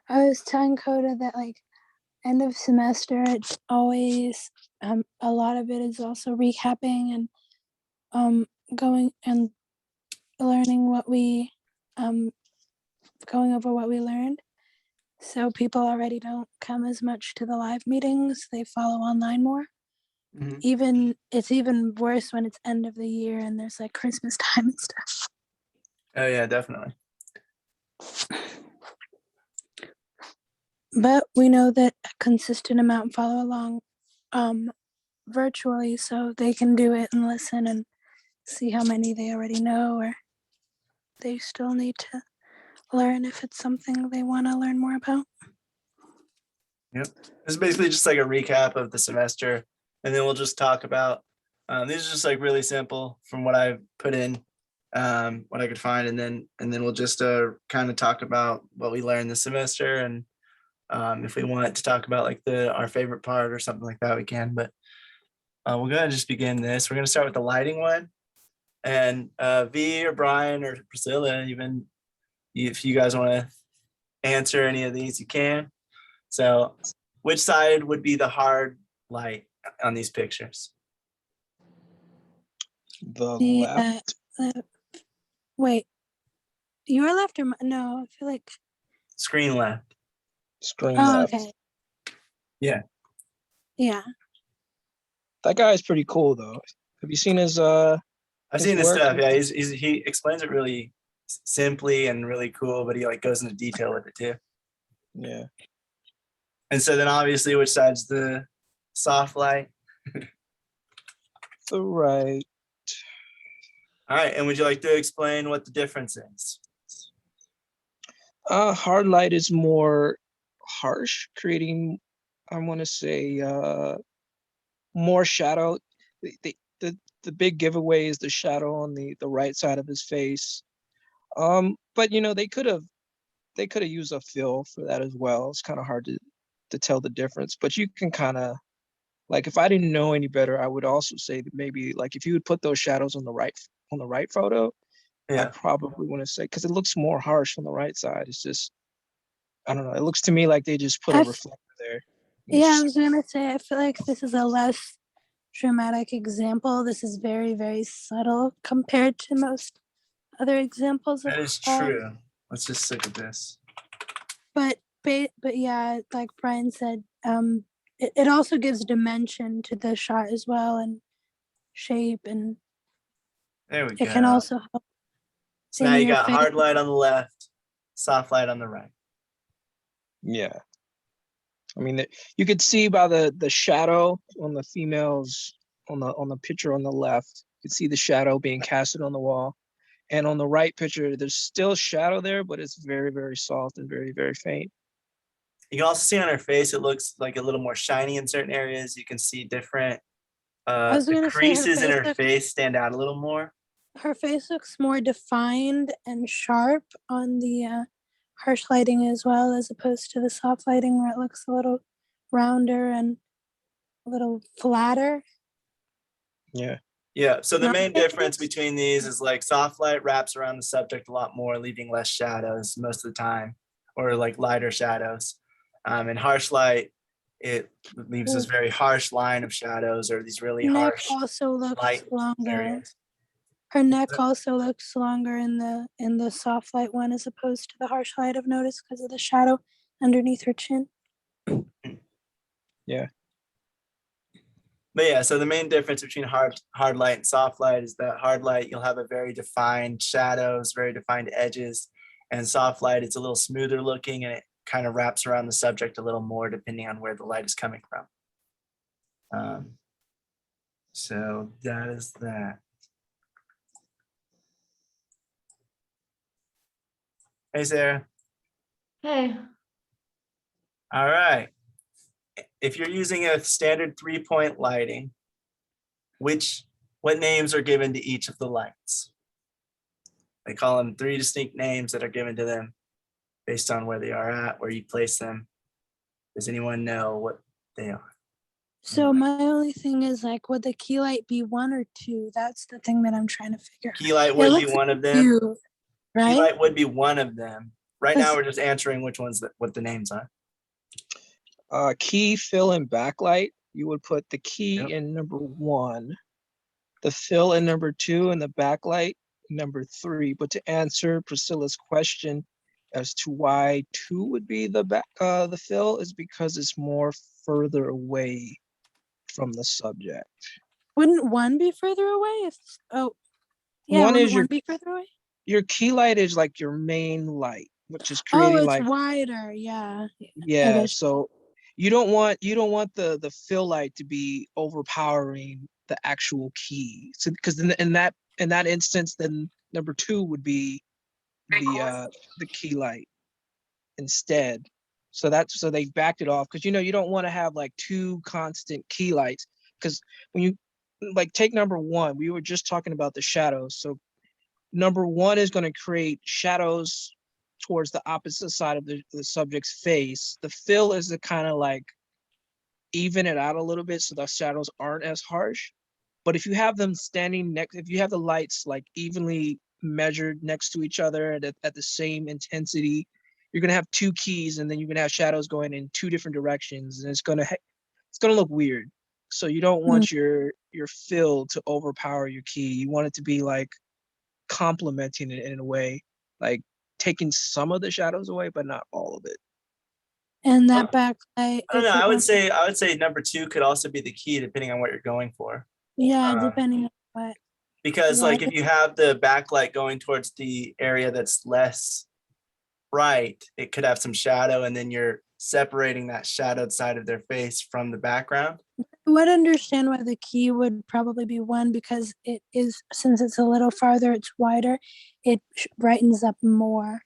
I was telling Coda that like end of semester, it's always a lot of it is also recapping and going and learning what we going over what we learned. So people already don't come as much to the live meetings. They follow online more. Mm-hmm. It's even worse when it's end of the year and there's like Christmas time and stuff. Oh yeah, definitely. But we know that a consistent amount follow along virtually, so they can do it and listen and see how many they already know, or they still need to learn if it's something they want to learn more about. Yep. It's basically just like a recap of the semester, and then we'll just talk about these are just like really simple from what I've put in, what I could find, and then we'll just kind of talk about what we learned this semester, and if we want to talk about like our favorite part or something like that, we can. But we'll go ahead and just begin this. We're going to start with the lighting one, and V or Brian or Priscilla, even if you guys want to answer any of these, you can. So which side would be the hard light on these pictures? The left. Wait, your left or no? I feel like Screen left. Screen left. Okay. Yeah. Yeah. That guy is pretty cool though. Have you seen his I've seen his work? stuff. Yeah, he explains it really simply and really cool, but he like goes into detail with it too. Yeah. And so then obviously which side's the soft light? The right. All right, and would you like to explain what the difference is? Hard light is more harsh, creating, I want to say, more shadow. The big giveaway is the shadow on the right side of his face. But you know, they could have used a fill for that as well. It's kind of hard to tell the difference, but you can kind of, like, if I didn't know any better, I would also say that maybe like if you would put those shadows on the right photo, Yeah. I probably want to say, because it looks more harsh on the right side. It's just, I don't know. It looks to me like they just put a reflector there. Yeah, I was gonna say, I feel like this is a less dramatic example. This is very, very subtle compared to most other examples. That is true. Let's just look at this. But yeah, like Brian said, it also gives dimension to the shot as well, and shape, and there we go. It can also help. So now you got hard light on the left, soft light on the right. Yeah. I mean, you could see by the shadow on the females on the picture on the left, you could see the shadow being casted on the wall. And on the right picture, there's still shadow there, but it's very, very soft and very, very faint. You can also see on her face, it looks like a little more shiny in certain areas. You can see different the creases in her face stand out a little more. Her face looks more defined and sharp on the harsh lighting as well, as opposed to the soft lighting where it looks a little rounder and a little flatter. Yeah. Yeah. So the main difference between these is like soft light wraps around the subject a lot more, leaving less shadows most of the time, or like lighter shadows. And harsh light, it leaves this very harsh line of shadows, or these really harsh also looks light longer. areas. Her neck also looks longer in the soft light one as opposed to the harsh light, I've noticed, because of the shadow underneath her chin. Yeah. But yeah, so the main difference between hard light and soft light is that hard light, you'll have a very defined shadows, very defined edges, and soft light, it's a little smoother looking, and it kind of wraps around the subject a little more depending on where the light is coming from. So that is that. Hey, Sarah. Hey. All right. If you're using a standard 3-point lighting, what names are given to each of the lights? They call them 3 distinct names that are given to them based on where they are at, where you place them. Does anyone know what they are? So my only thing is, like, would the key light be 1 or 2? That's the thing that I'm trying to figure out. Key light would be one of them. right? Key light would be one of them. Right now, Cause- we're just answering which ones what the names are. Key, fill, and backlight. You would put the key Yep. in number 1, the fill in number 2, and the backlight number 3. But to answer Priscilla's question as to why 2 would be the fill is because it's more further away from the subject. Wouldn't 1 be further away? Yeah, One wouldn't is 1 be further away? your key light is like your main light, which is Oh, creating it's like, wider. Yeah. I yeah. guess. So you don't want the fill light to be overpowering the actual key. So because in that instance, then number 2 would be the key light instead. So they backed it off because you don't want to have like 2 constant key lights, because when you like take number 1, we were just talking about the shadows. So number 1 is going to create shadows towards the opposite side of the subject's face. The fill is to kind of like even it out a little bit so the shadows aren't as harsh. But if you have them standing next, if you have the lights like evenly measured next to each other at the same intensity, you're gonna have 2 keys, and then you're gonna have shadows going in 2 different directions, and it's gonna look weird. So you don't Hmm. want your fill to overpower your key. You want it to be like complementing it in a way, like taking some of the shadows away, but not all of it. And Uh, that backlight, I don't know. if it I would went, say number 2 could also be the key, depending on what you're going for. yeah, Um, depending on because what. like if you have the backlight going towards the area that's less bright, it could have some shadow, and then you're separating that shadowed side of their face from the background. I would understand why the key would probably be 1, because it is, since it's a little farther, it's wider, it brightens up more.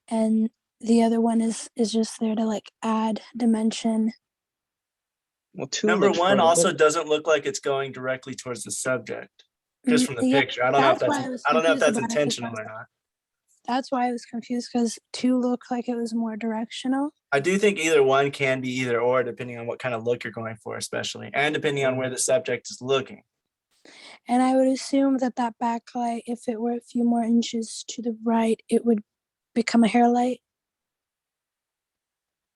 And the other one is just there to like add dimension. Well, 2 Number looks 1 further. also doesn't look like it's going directly towards the subject, just from the Yeah, picture. I don't know if that's why I was confused that's about it, intentional because or not. that's why I was confused, because 2 looked like it was more directional. I do think either one can be either or, depending on what kind of look you're going for, especially, and depending on where the subject is looking. And I would assume that backlight, if it were a few more inches to the right, it would become a hair light.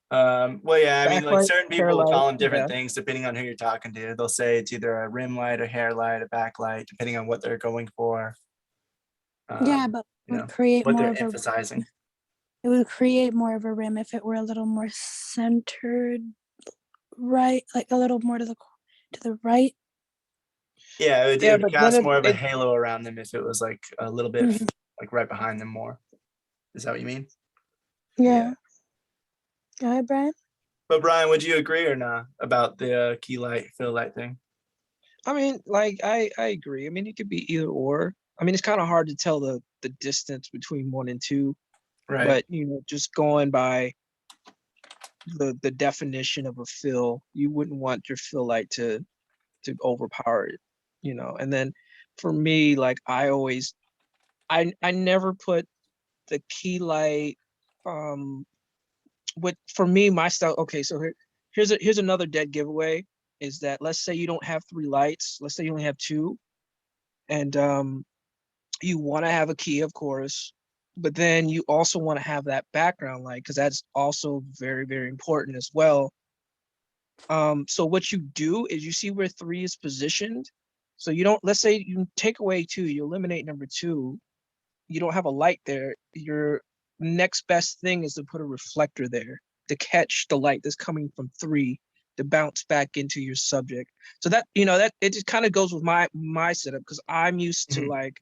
Well, yeah, I mean, like Backlight, certain hair people will light, call them different yeah. things depending on who you're talking to. They'll say it's either a rim light, a hair light, a backlight, depending on what they're going for. Yeah, but You would know, create what more they're of a emphasizing. it would create more of a rim if it were a little more centered right, like a little more to the right. Yeah, it Yeah, would but then cast more of a halo around them if it was like a little bit Mhm. like right behind them more. Is that what you mean? Yeah. Go ahead, Brian. But Brian, would you agree or not about the key light, fill light thing? I mean, like I agree. I mean, it could be either or. I mean, it's kind of hard to tell the distance between 1 and 2, Right. but just going by the definition of a fill, you wouldn't want your fill light to overpower it, And then for me, like I never put the key light. For me, my style. Okay, so here's another dead giveaway. Is that, let's say you don't have 3 lights. Let's say you only have 2, and you want to have a key, of course, but then you also want to have that background light, because that's also very, very important as well. So what you do is, you see where 3 is positioned. So you don't, let's say you take away 2, you eliminate number 2, you don't have a light there. Your next best thing is to put a reflector there to catch the light that's coming from 3 to bounce back into your subject. So that it just kind of goes with my setup, because I'm used to like,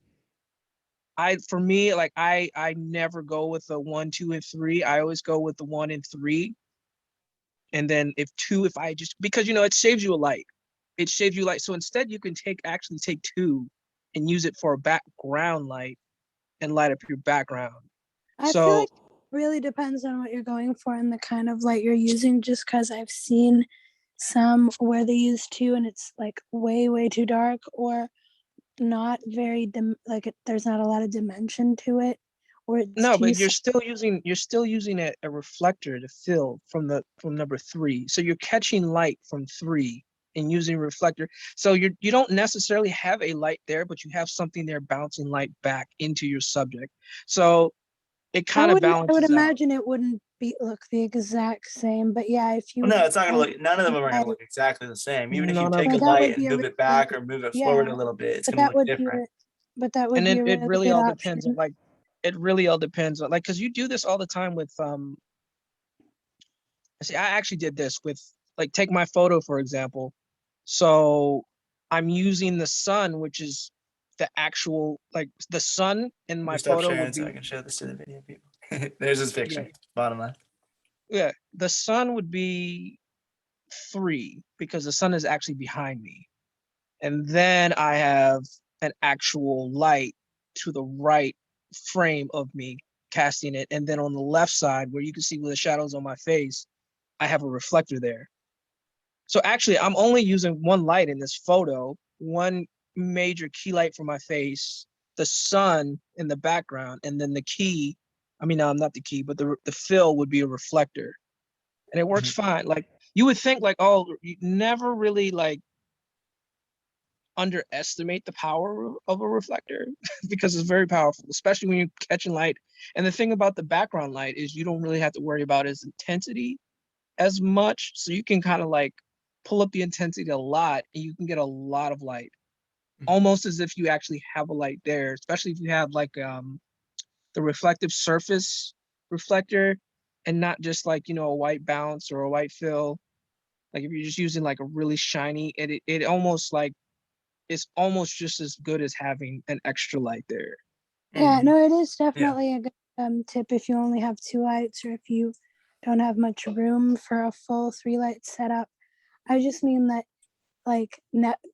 for me, like I never go with the 1, 2, and 3. I always go with the 1 and 3. And then if I just, because it saves you a light. It saves you light. So instead you can actually take 2 and use it for a background light and light up your background. I feel So like it really depends on what you're going for and the kind of light you're using, just because I've seen some where they use 2 and it's like way, way too dark, or not very there's not a lot of dimension to it, or it's no, too but you're still using a reflector to fill from number 3. So you're catching light from 3 and using reflector. So you don't necessarily have a light there, but you have something there bouncing light back into your subject. So it kind of I would balances out. imagine it wouldn't look the exact same, but yeah, if you Well, no, it's not gonna add look. None of them are gonna light, look exactly the same. Even if you None of take but a them. that light would and be a move it really back or move it forward yeah, a little bit, it's but gonna that look would be different. but that would And be it, a it really really good all option. depends on like, it really all depends on like, because you do this all the time with see, I actually did this with like, take my photo for example. So I'm using the sun, which is the actual like the sun in my Just stop photo sharing would so I be can show this to the video people. There's his picture, yeah, bottom left. yeah. The sun would be 3 because the sun is actually behind me. And then I have an actual light to the right frame of me casting it. And then on the left side, where you can see the shadows on my face, I have a reflector there. So actually, I'm only using one light in this photo, one major key light for my face, the sun in the background, and then the key, I mean, no, not the key, but the fill would be a reflector. And it works fine. Like you would think like, oh, you never really like underestimate the power of a reflector because it's very powerful, especially when you're catching light. And the thing about the background light is you don't really have to worry about its intensity as much. So you can kind of like pull up the intensity a lot and you can get a lot of light, almost as if you actually have a light there, especially if you have like the reflective surface reflector and not just like, you know, a white bounce or a white fill. Like if you're just using like a really shiny, it almost like, it's almost just as good as having an extra light there. Yeah, no, it is Yeah. definitely a good tip if you only have 2 lights or if you don't have much room for a full 3 light setup. I just mean that like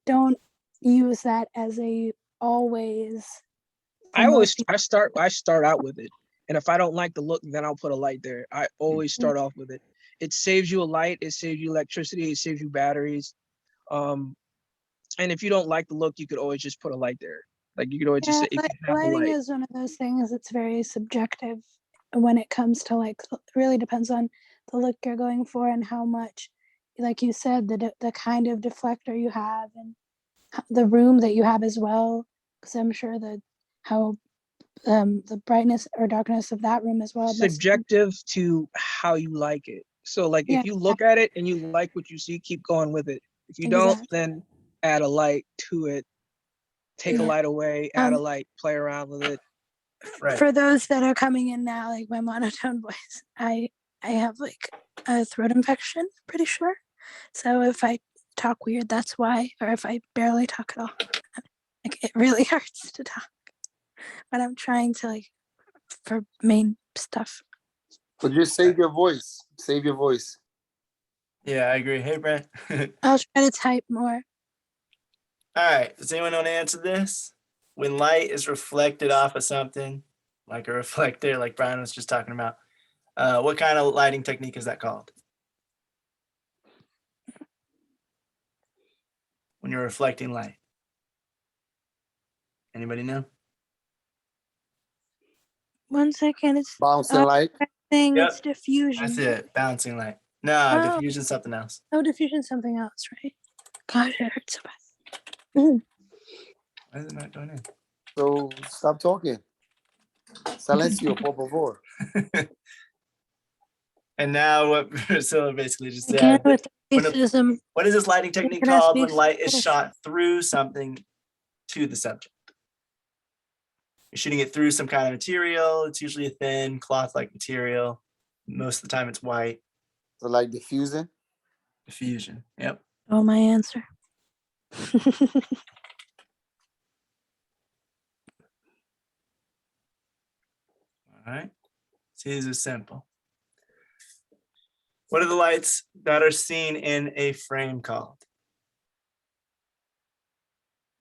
don't use that as a always for I always most people. I start out with it. And if I don't like the look, then I'll put a light there. I always start off with it. It saves you a light, it saves you electricity, it saves you batteries. And if you don't like the look, you could always just put a light there. Like you could always just Yeah, say it can have a lighting light. is one of those things that's very subjective when it comes to like it really depends on the look you're going for and how much, like you said, the kind of deflector you have and the room that you have as well. Because I'm sure that how the brightness or darkness of that room as well must be. Subjective to how you like it. So like Yeah, if you look at it and you like what you see, keep going with it. If you don't, exactly. then add a light to it. Take a Yeah. light away, add a light, play around with it. Right. For those that are coming in now, like my monotone voice, I have like a throat infection, pretty sure. So if I talk weird, that's why, or if I barely talk at all, like it really hurts to talk. But I'm trying to like for main stuff. But just save your voice. Save your voice. Yeah, I agree. Hey, Brent. I'll try to type more. All right. Does anyone want to answer this? When light is reflected off of something, like a reflector, like Brian was just talking about, what kind of lighting technique is that called? When you're reflecting light. Anybody know? 1 second, it's Bouncing light. thing. Yep. It's diffusion. That's it. Bouncing light. No, Oh. diffusion's something else. Oh, diffusion's something else, right? Gosh, it hurts so bad. Why is it not going in? So stop talking. Silencio, por favor. And now what Priscilla basically just Again said. with racism. What is this lighting technique Can I called when speak light is Spanish? shot through something to the subject? You're shooting it through some kind of material. It's usually a thin cloth-like material. Most of the time it's white. So like diffusing. Diffusion. Yep. Oh, my answer. All right. See, these are simple. What are the lights that are seen in a frame called?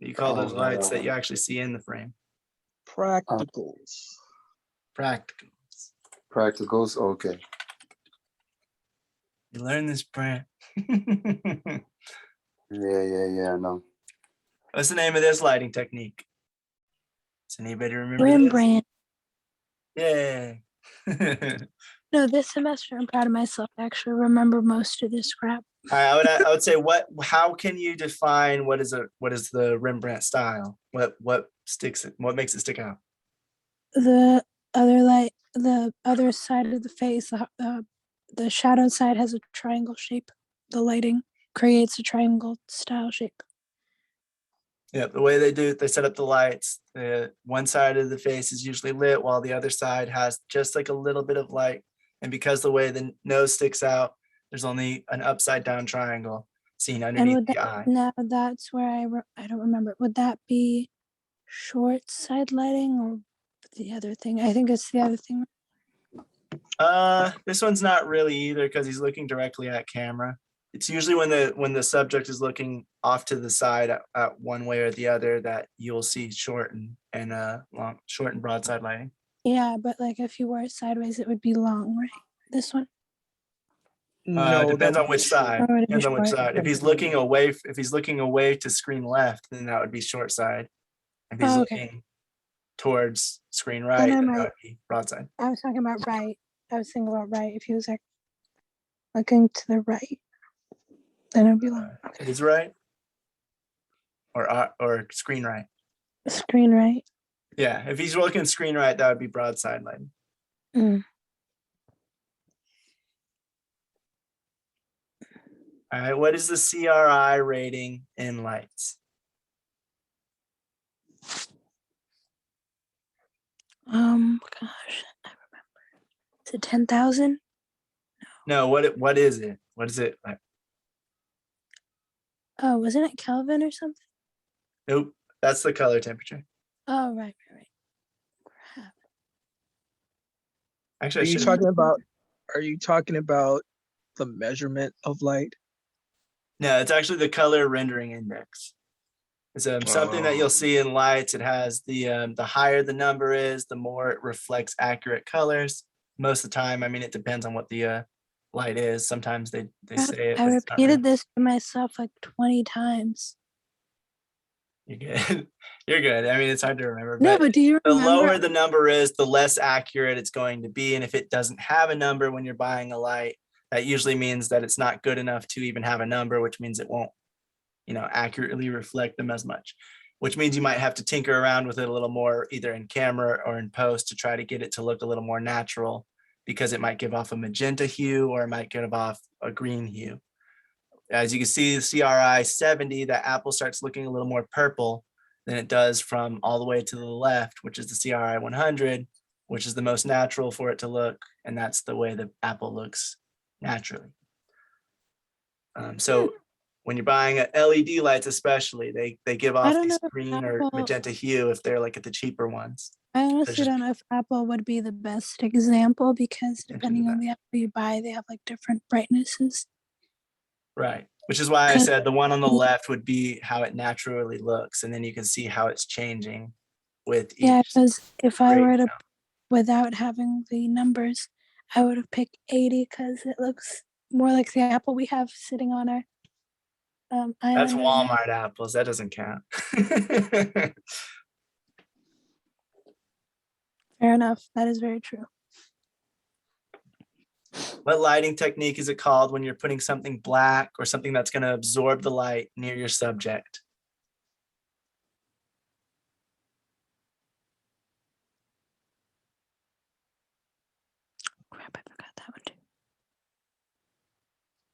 You call those lights that you actually see in the frame? Practicals. Practicals. Practicals. Okay. You learn this, Brent. Yeah. No. What's the name of this lighting technique? Does anybody remember Rembrandt. this? Yay. No, this semester I'm proud of myself. I actually remember most of this crap. I would say how can you define what is the Rembrandt style? What makes it stick out? The other light, the other side of the face, the shadow side has a triangle shape. The lighting creates a triangle style shape. Yeah, the way they set up the lights, the one side of the face is usually lit while the other side has just like a little bit of light. And because the way the nose sticks out, there's only an upside down triangle seen And underneath would the that, eye. now that's where I don't remember. Would that be short side lighting or the other thing? I think it's the other thing. This one's not really either because he's looking directly at camera. It's usually when the subject is looking off to the side at one way or the other that you'll see short and long, short and broadside lighting. Yeah, but like if you were it sideways, it would be long, right? This one. No, Depends that on which side. Or would it be Depends on which short? side. If he's looking away to screen left, then that would be short side. If he's Oh, okay. looking towards screen Then right, I then might. that would be broadside. I was talking about right. I was thinking about right. If he was like looking to the right, then it'd be long. Okay. His right or screen right. Screen right. Yeah, if he's looking screen right, that would be broadside lighting. Mm. All right, what is the CRI rating in lights? Gosh, I remember. Is it 10,000? No, what is it? What is it? Oh, wasn't it Kelvin or something? Nope, that's the color temperature. Oh, right. Crap. Actually, Are I you should. talking about? Are you talking about the measurement of light? No, it's actually the color rendering index. It's something that you'll see in lights. It has the higher the number is, the more it reflects accurate colors. Most of the time, I mean, it depends on what the light is. Sometimes they say it. I But it's not repeated really. this to myself like 20 times. You're good. You're good. I mean, it's hard to remember. No, But but do you the remember? lower the number is, the less accurate it's going to be. And if it doesn't have a number when you're buying a light, that usually means that it's not good enough to even have a number, which means it won't, accurately reflect them as much, which means you might have to tinker around with it a little more, either in camera or in post, to try to get it to look a little more natural, because it might give off a magenta hue or it might give off a green hue. As you can see, the CRI 70, that apple starts looking a little more purple than it does from all the way to the left, which is the CRI 100, which is the most natural for it to look. And that's the way the apple looks naturally. So when you're buying LED lights, especially, they give I off don't these know if green or Apple, magenta hue if they're like at the cheaper ones. I honestly just- don't know if Apple would be the best example because Into depending the on the Apple you buy, they have like different brightnesses. Right. Which is why I 'Cause- said the one on the left would be how it naturally looks. And then you can see how it's changing with each. Yeah, because if I were to, grade. without having the numbers, I would have picked 80 because it looks more like the apple we have sitting on our That's island right now. Walmart apples. That doesn't count. Fair enough. That is very true. What lighting technique is it called when you're putting something black or something that's going to absorb the light near your subject? Crap, I forgot that one too.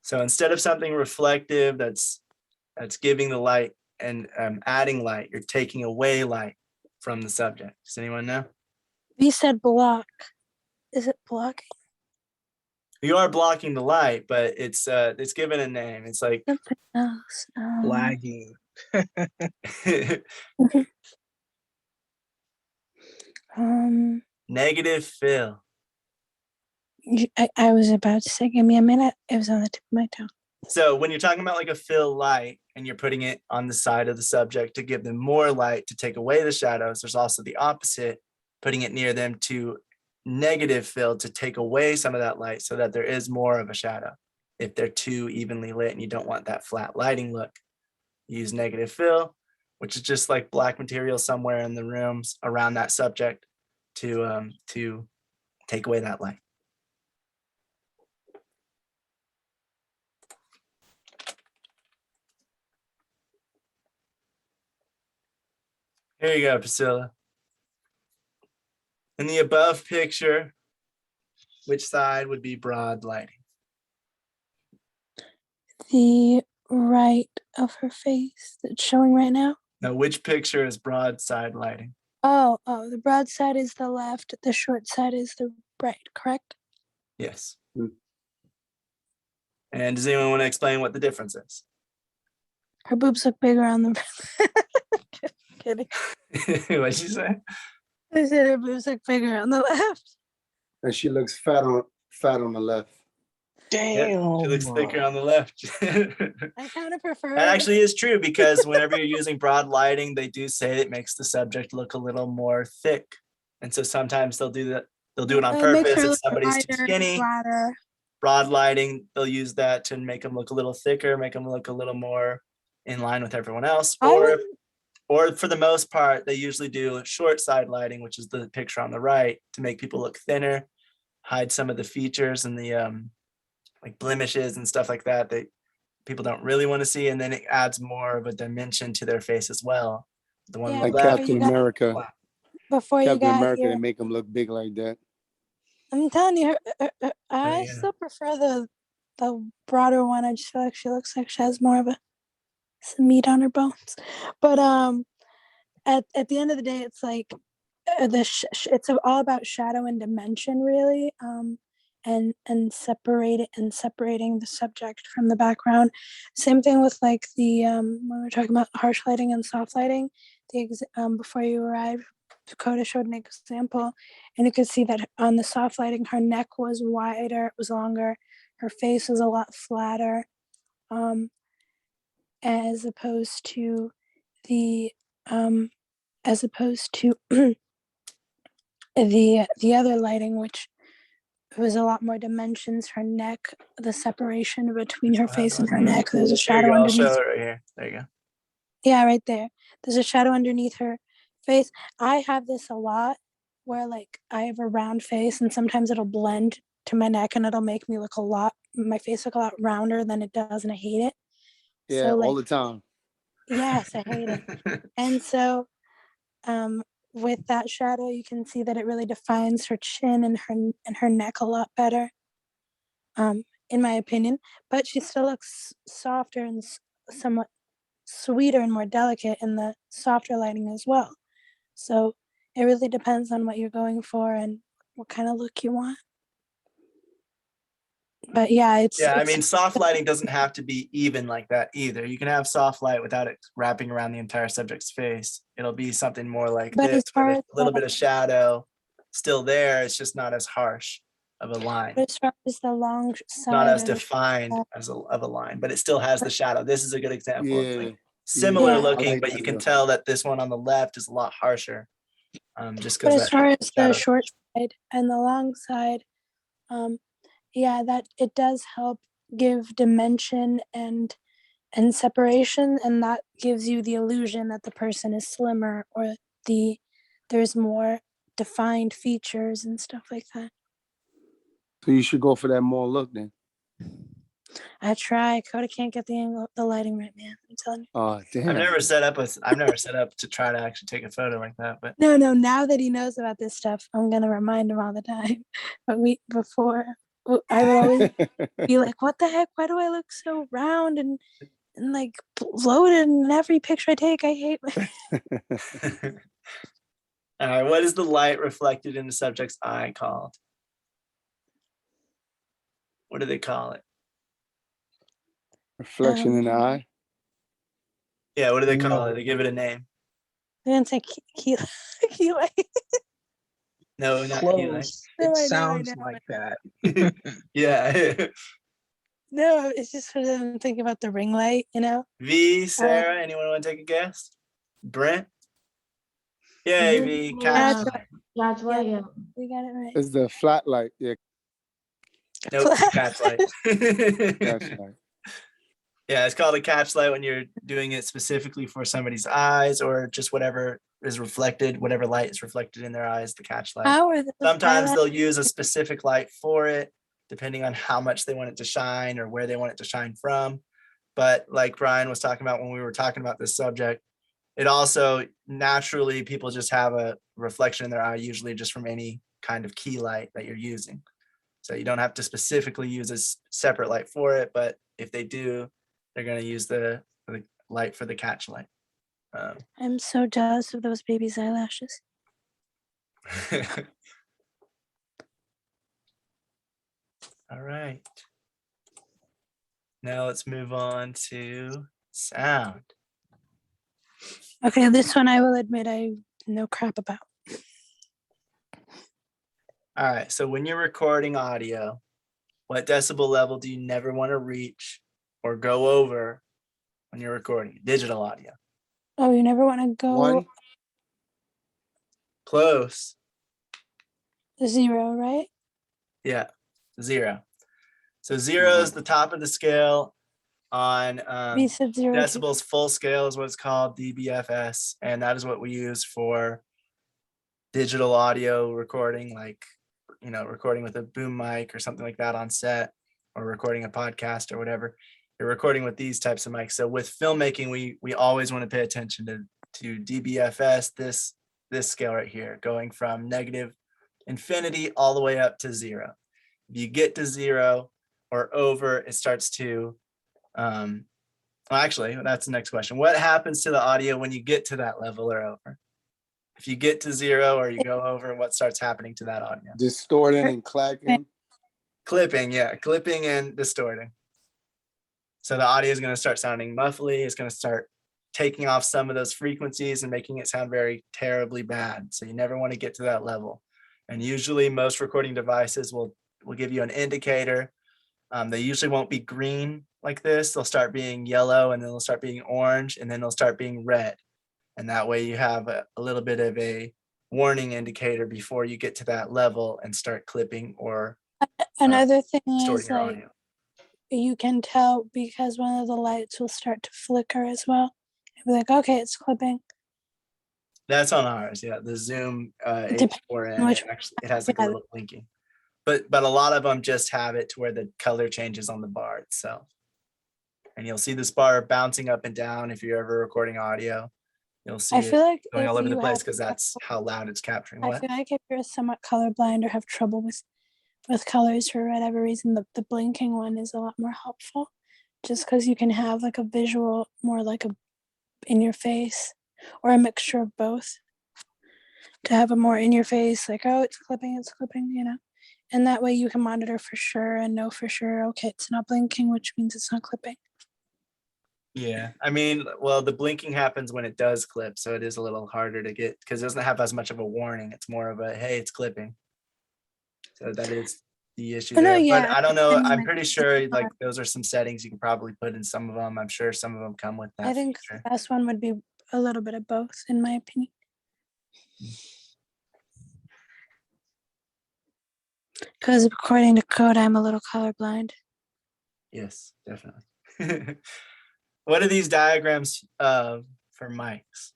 So instead of something reflective that's giving the light and adding light, you're taking away light from the subject. Does anyone know? We said block. Is it blocking? You are blocking the light, but it's given a name. It's like Something else. Lagging. negative fill. I was about to say, give me a minute. It was on the tip of my tongue. So when you're talking about like a fill light and you're putting it on the side of the subject to give them more light to take away the shadows, there's also the opposite, putting it near them to negative fill to take away some of that light so that there is more of a shadow. If they're too evenly lit and you don't want that flat lighting look, use negative fill, which is just like black material somewhere in the rooms around that subject to take away that light. Here you go, Priscilla. In the above picture, which side would be broad lighting? The right of her face that's showing right now. Now, which picture is broadside lighting? Oh, the broad side is the left, the short side is the right, correct? Yes. Hmm. And does anyone want to explain what the difference is? Her boobs look bigger on the Just kidding. What'd you say? I said her boobs look bigger on the left. And she looks fat on the left. Yep, Damn. she looks thicker on the left. I kind of prefer That actually is true, because whenever you're using broad lighting, they do say it makes the subject look a little more thick. And so sometimes they'll do that. They'll do it on it makes purpose her if look somebody's too wider, skinny. flatter. Broad lighting, they'll use that to make them look a little thicker, make them look a little more in line with everyone else. Or for the most part, they usually do short side lighting, which is the picture on the right, to make people look thinner, hide some of the features and the like blemishes and stuff like that people don't really want to see, and then it adds more of a dimension to their face as well. The one Yeah, on the Like left, Captain America. Before you Captain got America, here, they make him look big like that. I'm telling you, I yeah. still prefer the broader one. I just feel like she looks like she has more of some meat on her bones. But at the end of the day, it's like it's all about shadow and dimension, really. And separating the subject from the background. Same thing with like the when we're talking about harsh lighting and soft lighting. Before you arrived, Dakota showed an example, and you could see that on the soft lighting, her neck was wider, it was longer, her face was a lot flatter, as opposed to the as opposed to the other lighting, which was a lot more dimensions. Her neck, the separation between her face and her neck, there's a There you shadow go. I'll underneath. show it right here. There you go. Yeah, right there. There's a shadow underneath her face. I have this a lot where like I have a round face and sometimes it'll blend to my neck and it'll make my face look a lot rounder than it does, and I hate it. Yeah, So all like, the time. yes, I hate it. And so with that shadow, you can see that it really defines her chin and her neck a lot better, in my opinion. But she still looks softer and somewhat sweeter and more delicate in the softer lighting as well. So it really depends on what you're going for and what kind of look you want. But yeah, Yeah, I mean, soft lighting doesn't have to be even like that either. You can have soft light without it wrapping around the entire subject's face. It'll be something more like But this, as far with as a little bit of shadow still there. It's just not as harsh of a line. as far as the long side, Not as or the defined of a line, but it still has the shadow. This is a good example. It's Yeah. like similar Yeah. looking, I like but that you can look. tell that this one on the left is a lot harsher. Just but because as far as the shadow. short side and the long side, yeah, that it does help give dimension and separation, and that gives you the illusion that the person is slimmer or there's more defined features and stuff like that. So you should go for that more look then. I try. Coda can't get the angle, the lighting right, man. I'm telling you. Oh damn. I've never set up to try to actually take a photo like that, but No. Now that he knows about this stuff, I'm gonna remind him all the time. But I would always be like, "What the heck? Why do I look so round and like bloated in every picture I take? I hate my." all right, what is the light reflected in the subject's eye called? What do they call it? Reflection in the eye. Yeah, what do they call No. it? They give it a name. I'm gonna say key light. No, not key light. Close. No, It I know, sounds I know. like that. Yeah. No, it's just because I'm thinking about the ring light, you know? V, Sarah, anyone want to take a guess? Brent? Yay, V, catch That's light. That's right, yeah. We got it right. It's the flat light. Yeah, Nope, catch light. that's right. Yeah, it's called a catch light when you're doing it specifically for somebody's eyes, or just whatever is reflected, whatever light is reflected in their eyes, the catch light. How are those Sometimes highlights? they'll use a specific light for it, depending on how much they want it to shine or where they want it to shine from. But like Brian was talking about when we were talking about this subject, it also naturally, people just have a reflection in their eye, usually just from any kind of key light that you're using. So you don't have to specifically use a separate light for it, but if they do, they're going to use the light for the catch light. I'm so jealous of those baby's eyelashes. All right. Now let's move on to sound. Okay, this one I will admit I know crap about. All right. So when you're recording audio, what decibel level do you never want to reach or go over when you're recording digital audio? Oh, you never want to go 1. Close. 0, right? Yeah. 0. So 0 is the top of the scale on We said 0 too. decibels. Full scale is what it's called, dBFS, and that is what we use for digital audio recording, like recording with a boom mic or something like that on set, or recording a podcast or whatever. You're recording with these types of mics. So with filmmaking, we always want to pay attention to dBFS, this scale right here, going from negative infinity all the way up to 0. If you get to 0 or over, it starts to actually, that's the next question. What happens to the audio when you get to that level or over? If you get to 0 or you go over, what starts happening to that audio? Distorting and clacking. Clipping, yeah, clipping and distorting. So the audio is going to start sounding muffly. It's going to start taking off some of those frequencies and making it sound very terribly bad. So you never want to get to that level. And usually most recording devices will give you an indicator. They usually won't be green like this. They'll start being yellow, and then they'll start being orange, and then they'll start being red. And that way you have a little bit of a warning indicator before you get to that level and start clipping or Another thing distorting is your like audio. you can tell because one of the lights will start to flicker as well. You'll be like, okay, it's clipping. That's on ours, yeah. The Zoom Depending H4n, on which actually, it has like a yeah. little blinking. But a lot of them just have it to where the color changes on the bar itself. And you'll see this bar bouncing up and down if you're ever recording audio. You'll see I it feel like going if all over the you place have, because that's how loud it's capturing. I What? feel like if you're somewhat colorblind or have trouble with colors for whatever reason, the blinking one is a lot more helpful. Just because you can have like a visual more like a in your face or a mixture of both. To have a more in your face, like, oh, it's clipping, and that way you can monitor for sure and know for sure, okay, it's not blinking, which means it's not clipping. Yeah, I mean, well, the blinking happens when it does clip, so it is a little harder to get because it doesn't have as much of a warning. It's more of a, hey, it's clipping. So that is the issue Oh, no, there. yeah, But I don't know. I mean, I'm like, pretty sure like those are some settings you can probably put in some of them. I'm sure some of them come with that I think feature. the best one would be a little bit of both, in my opinion. Because according to code, I'm a little colorblind. Yes, definitely. What are these diagrams for mics?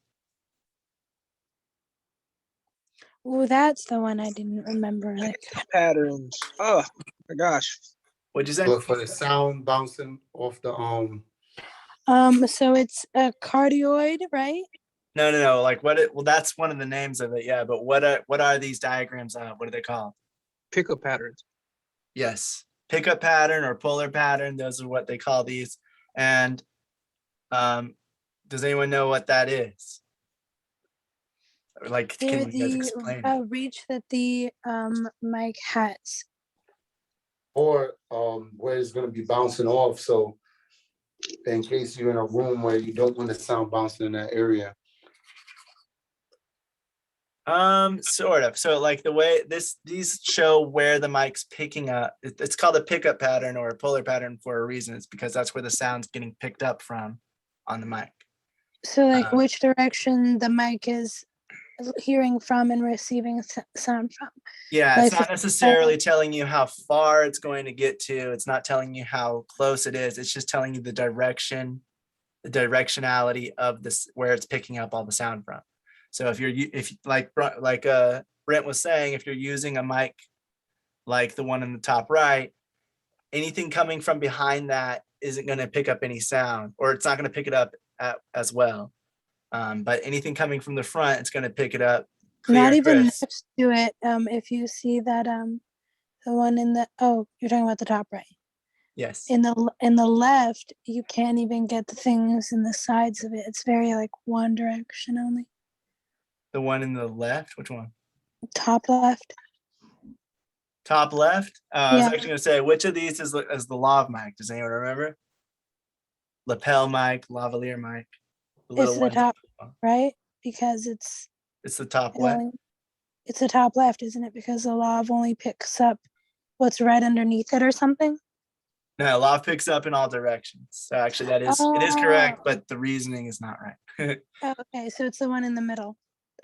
Oh, that's the one I didn't remember. Like, Patterns. Oh my gosh. What'd you say? But for the sound bouncing off the so it's a cardioid, right? No. Like well, that's one of the names of it. Yeah, but what are these diagrams of? What are they called? Pickup patterns. Yes, pickup pattern or polar pattern. Those are what they call these. And does anyone know what that is? Or like, They're can you guys the explain it? reach that the mic has. or where it's gonna be bouncing off. So in case you're in a room where you don't want the sound bouncing in that area. Sort of. So like the way these show where the mic's picking up. It's called a pickup pattern or a polar pattern for a reason. It's because that's where the sound's getting picked up from on the mic. So like which direction the mic is hearing from and receiving sound from. Yeah, Like it's not necessarily telling you how far it's going to get to. It's not telling you how close it is. It's just telling you the direction, the directionality of this, where it's picking up all the sound from. So if Brent was saying, if you're using a mic like the one in the top right, anything coming from behind that isn't going to pick up any sound, or it's not going to pick it up as well. But anything coming from the front, it's going to pick it up clear not and even crisp. next to it. If you see that The one in the, oh, you're talking about the top right. Yes. In the left, you can't even get the things in the sides of it. It's very like one direction only. The one in the left. Which one? Top left. Top left. I was Yeah. actually going to say, which of these is the lav mic? Does anyone remember? Lapel mic, lavalier mic. The little It's the one. top right because it's It's the top it what? only, it's the top left, isn't it? Because the lav only picks up what's right underneath it or something. No, lav picks up in all directions. So actually, it is correct, but the reasoning is not right. Oh, okay, so it's the one in the middle.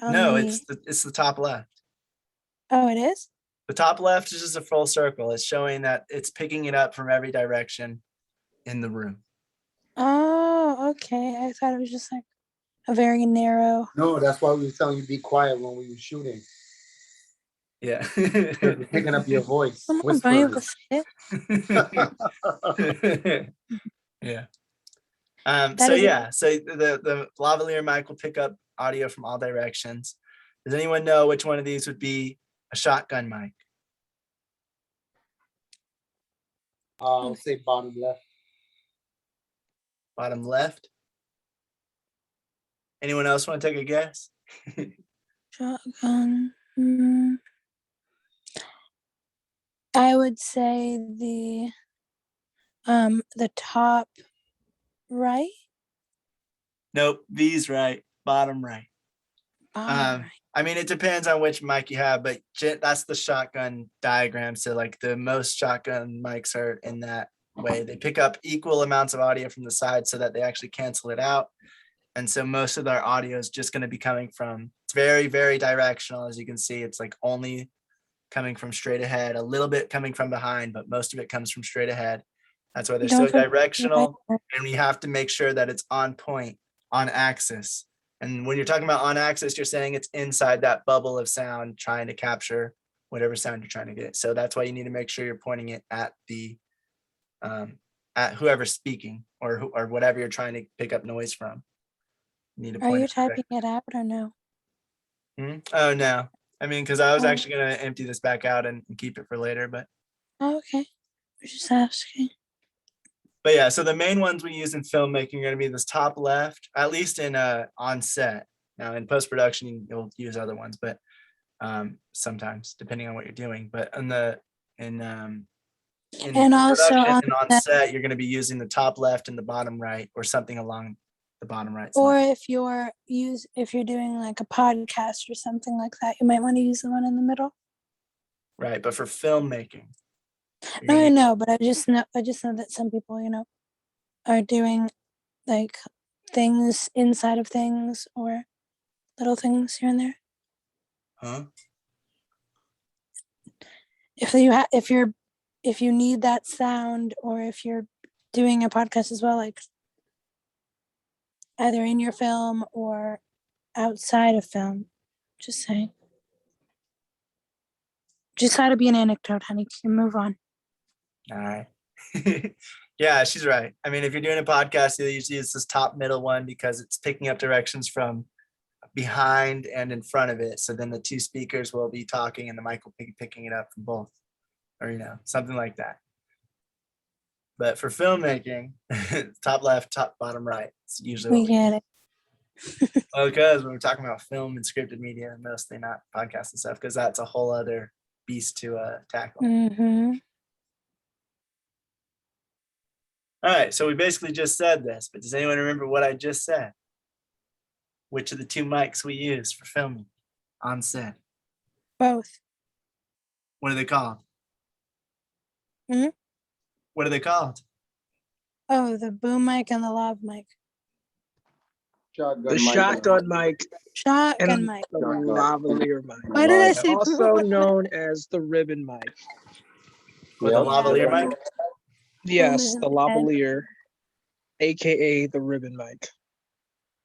No, it's the top left. Oh, it is? The top left is just a full circle. It's showing that it's picking it up from every direction in the room. Oh, okay. I thought it was just like a very narrow. No, that's why we were telling you be quiet when we were shooting. Yeah. We're picking up your voice. Come on, Bunny, Whispers. go say it. Yeah. That So is a- yeah, so the lavalier mic will pick up audio from all directions. Does anyone know which one of these would be a shotgun mic? I'll say bottom left. Bottom left. Anyone else want to take a guess? Shotgun. I would say the top right. Nope, V's right, bottom right. Bottom right. I mean, it depends on which mic you have, but that's the shotgun diagram. So like the most shotgun mics are in that way. They pick up equal amounts of audio from the side so that they actually cancel it out. And so most of their audio is just going to be coming from, it's very, very directional. As you can see, it's like only coming from straight ahead, a little bit coming from behind, but most of it comes from straight ahead. That's why they're so Don't forget directional. right. And we have to make sure that it's on point, on axis. And when you're talking about on axis, you're saying it's inside that bubble of sound, trying to capture whatever sound you're trying to get. So that's why you need to make sure you're pointing it at the at whoever's speaking or whatever you're trying to pick up noise from. You need to Are point you it typing it out or no? Oh no. I mean, because I was Oh. actually gonna empty this back out and keep it for later, but Oh, okay. I was just asking. yeah, so the main ones we use in filmmaking are going to be this top left, at least in on set. Now in post-production you'll use other ones, but sometimes depending on what you're doing. But in And also production and on set, you're going to be using the top left and the bottom right, or something along the bottom right side. Or if you're doing like a podcast or something like that, you might want to use the one in the middle. Right, but for filmmaking. No, I know, but I just know that some people, are doing like things inside of things or little things here and there. Huh? If you need that sound, or if you're doing a podcast as well, like either in your film or outside of film, just saying. Just had to be an anecdote, honey. You move on. All right. Yeah, she's right. I mean, if you're doing a podcast, you usually use this top middle one because it's picking up directions from behind and in front of it. So then the two speakers will be talking and the mic will be picking it up from both, or something like that. But for filmmaking, top left, top bottom right. It's usually We get it. well, because when we're talking about film and scripted media, mostly not podcasts and stuff, because that's a whole other beast to tackle. Mm-hmm. All right, so we basically just said this, but does anyone remember what I just said? Which of the two mics we use for filming on set? Both. What are they called? Mhm. What are they called? Oh, the boom mic and the lav mic. Shotgun The mic. shotgun mic Shotgun and mic. the lavalier mic. Why did I say Also boom? known as the ribbon mic. Or the Yep. lavalier mic? Yes, is the in the head. lavalier, aka the ribbon mic.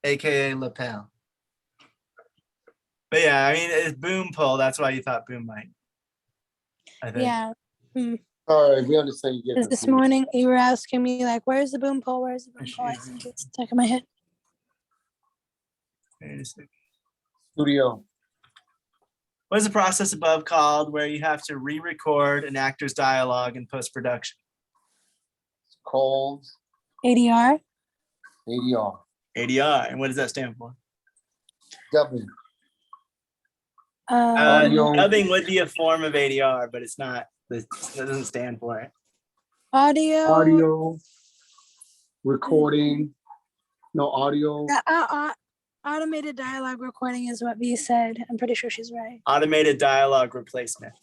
AKA lapel. But yeah, I mean, it's boom pole. That's why you thought boom mic. I think. Yeah. All right, we understand you get Because this confused. morning you were asking me like, "Where's the boom pole? Where's the boom pole?" I think it's stuck in my head. Wait a second. Studio. What is the process above called where you have to re-record an actor's dialogue in post-production? It's called ADR. ADR. ADR. And what does that stand for? Dubbing. Um, Dubbing would be a form of ADR, but it's not. It doesn't stand for it. Audio. Recording. No audio. Automated dialogue recording is what V said. I'm pretty sure she's right. Automated dialogue replacement.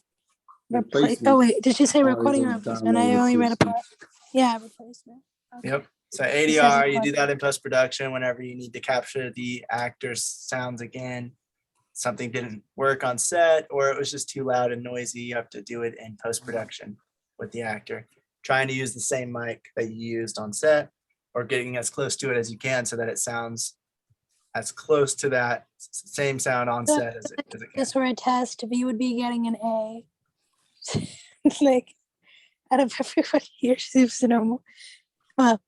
Oh wait, did she say recording or Automated replacement? I dialogue only read a replacement. part. Yeah, replacement. Okay. Yep. So says ADR, you do recording. that in post-production whenever you need to capture the actor's sounds again. Something didn't work on set, or it was just too loud and noisy. You have to do it in post-production with the actor, trying to use the same mic that you used on set, or getting as close to it as you can so that it sounds as close to that same sound on So set as it can. This were a test. V would be getting an A. Like, out of everybody here, seems to know more. Well,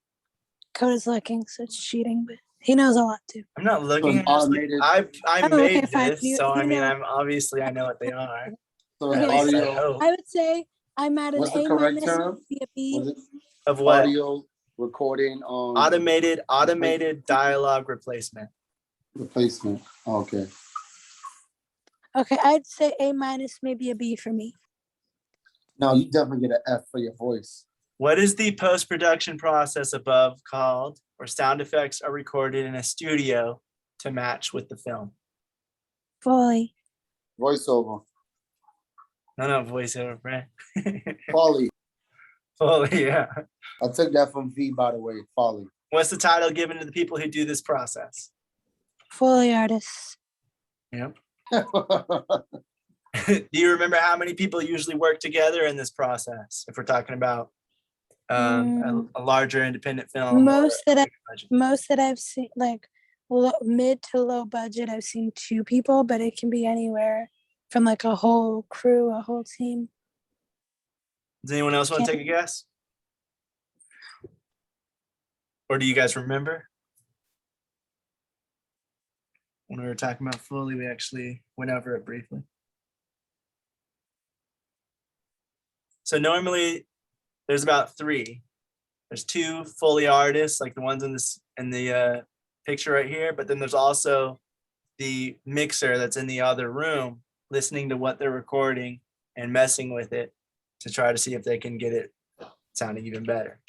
Coda's looking, so it's cheating, but he knows a lot too. I'm not looking. an automated- I Oh, made okay, fine. this, You so I mean, know. I'm obviously I know what they are. So At it's Okay, least I audio. hope. I would say I'm at an What's the A correct minus, term? be a B. Was it Of what? audio recording Automated dialogue replacement. replacement? Okay. Okay, I'd say A minus, maybe a B for me. No, you definitely get an F for your voice. What is the post-production process above called where sound effects are recorded in a studio to match with the film? Fully. Voiceover. No, voiceover, right? Foley. Fully, yeah. I took that from V, by the way. Foley. What's the title given to the people who do this process? Fully artists. Yep. Do you remember how many people usually work together in this process? If we're talking about a larger independent film. Most or a that bigger budget? Most that I've seen, like mid to low budget, I've seen 2 people, but it can be anywhere from like a whole crew, a whole team. Does anyone else want to take a guess? Or do you guys remember? When we were talking about Foley, we actually went over it briefly. So normally there's about 3. There's 2 Foley artists, like the ones in the picture right here, but then there's also the mixer that's in the other room listening to what they're recording and messing with it to try to see if they can get it sounding even better.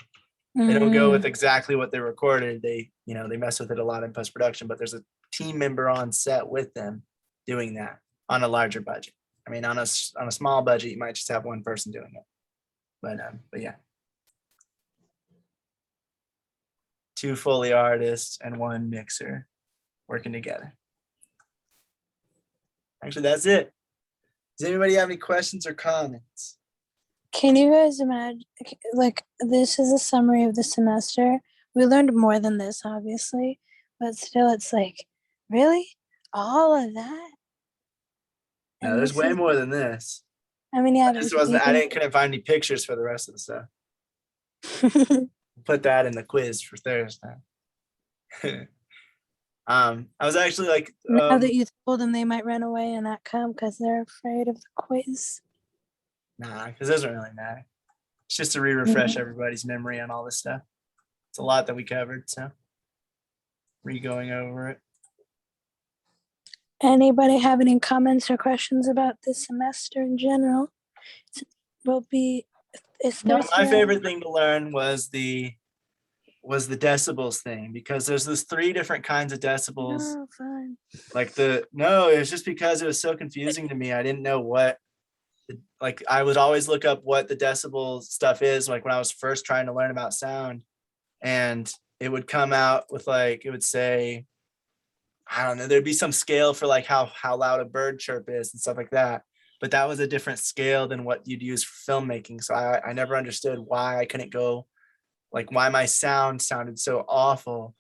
They don't go with exactly what they recorded. They mess with it a lot in post-production, but there's a team member on set with them doing that on a larger budget. I mean, on a small budget, you might just have one person doing it. But yeah. 2 Foley artists and 1 mixer working together. Actually, that's it. Does anybody have any questions or comments? Can you guys imagine, like, this is a summary of the semester. We learned more than this, obviously, but still, it's like, really? All of that? No, And there's this way is- more than this. I mean, yeah, I couldn't find any pictures for the rest of the stuff. Put that in the quiz for Thursday. I was actually like, now that you told them, they might run away and not come because they're afraid of the quiz. nah, because it doesn't really matter. It's just to refresh everybody's memory on all this stuff. It's a lot that we covered, so re-going over it. Anybody have any comments or questions about this semester in general? It's No, Thursday. my favorite thing to learn was the decibels thing, because there's this 3 different kinds of decibels. Oh, fine. It was just because it was so confusing to me. I didn't know what, like, I would always look up what the decibel stuff is, like when I was first trying to learn about sound, and it would come out with, like, it would say, I don't know, there'd be some scale for like how loud a bird chirp is and stuff like that. But that was a different scale than what you'd use for filmmaking. So I never understood why I couldn't go, like, why my sound sounded so awful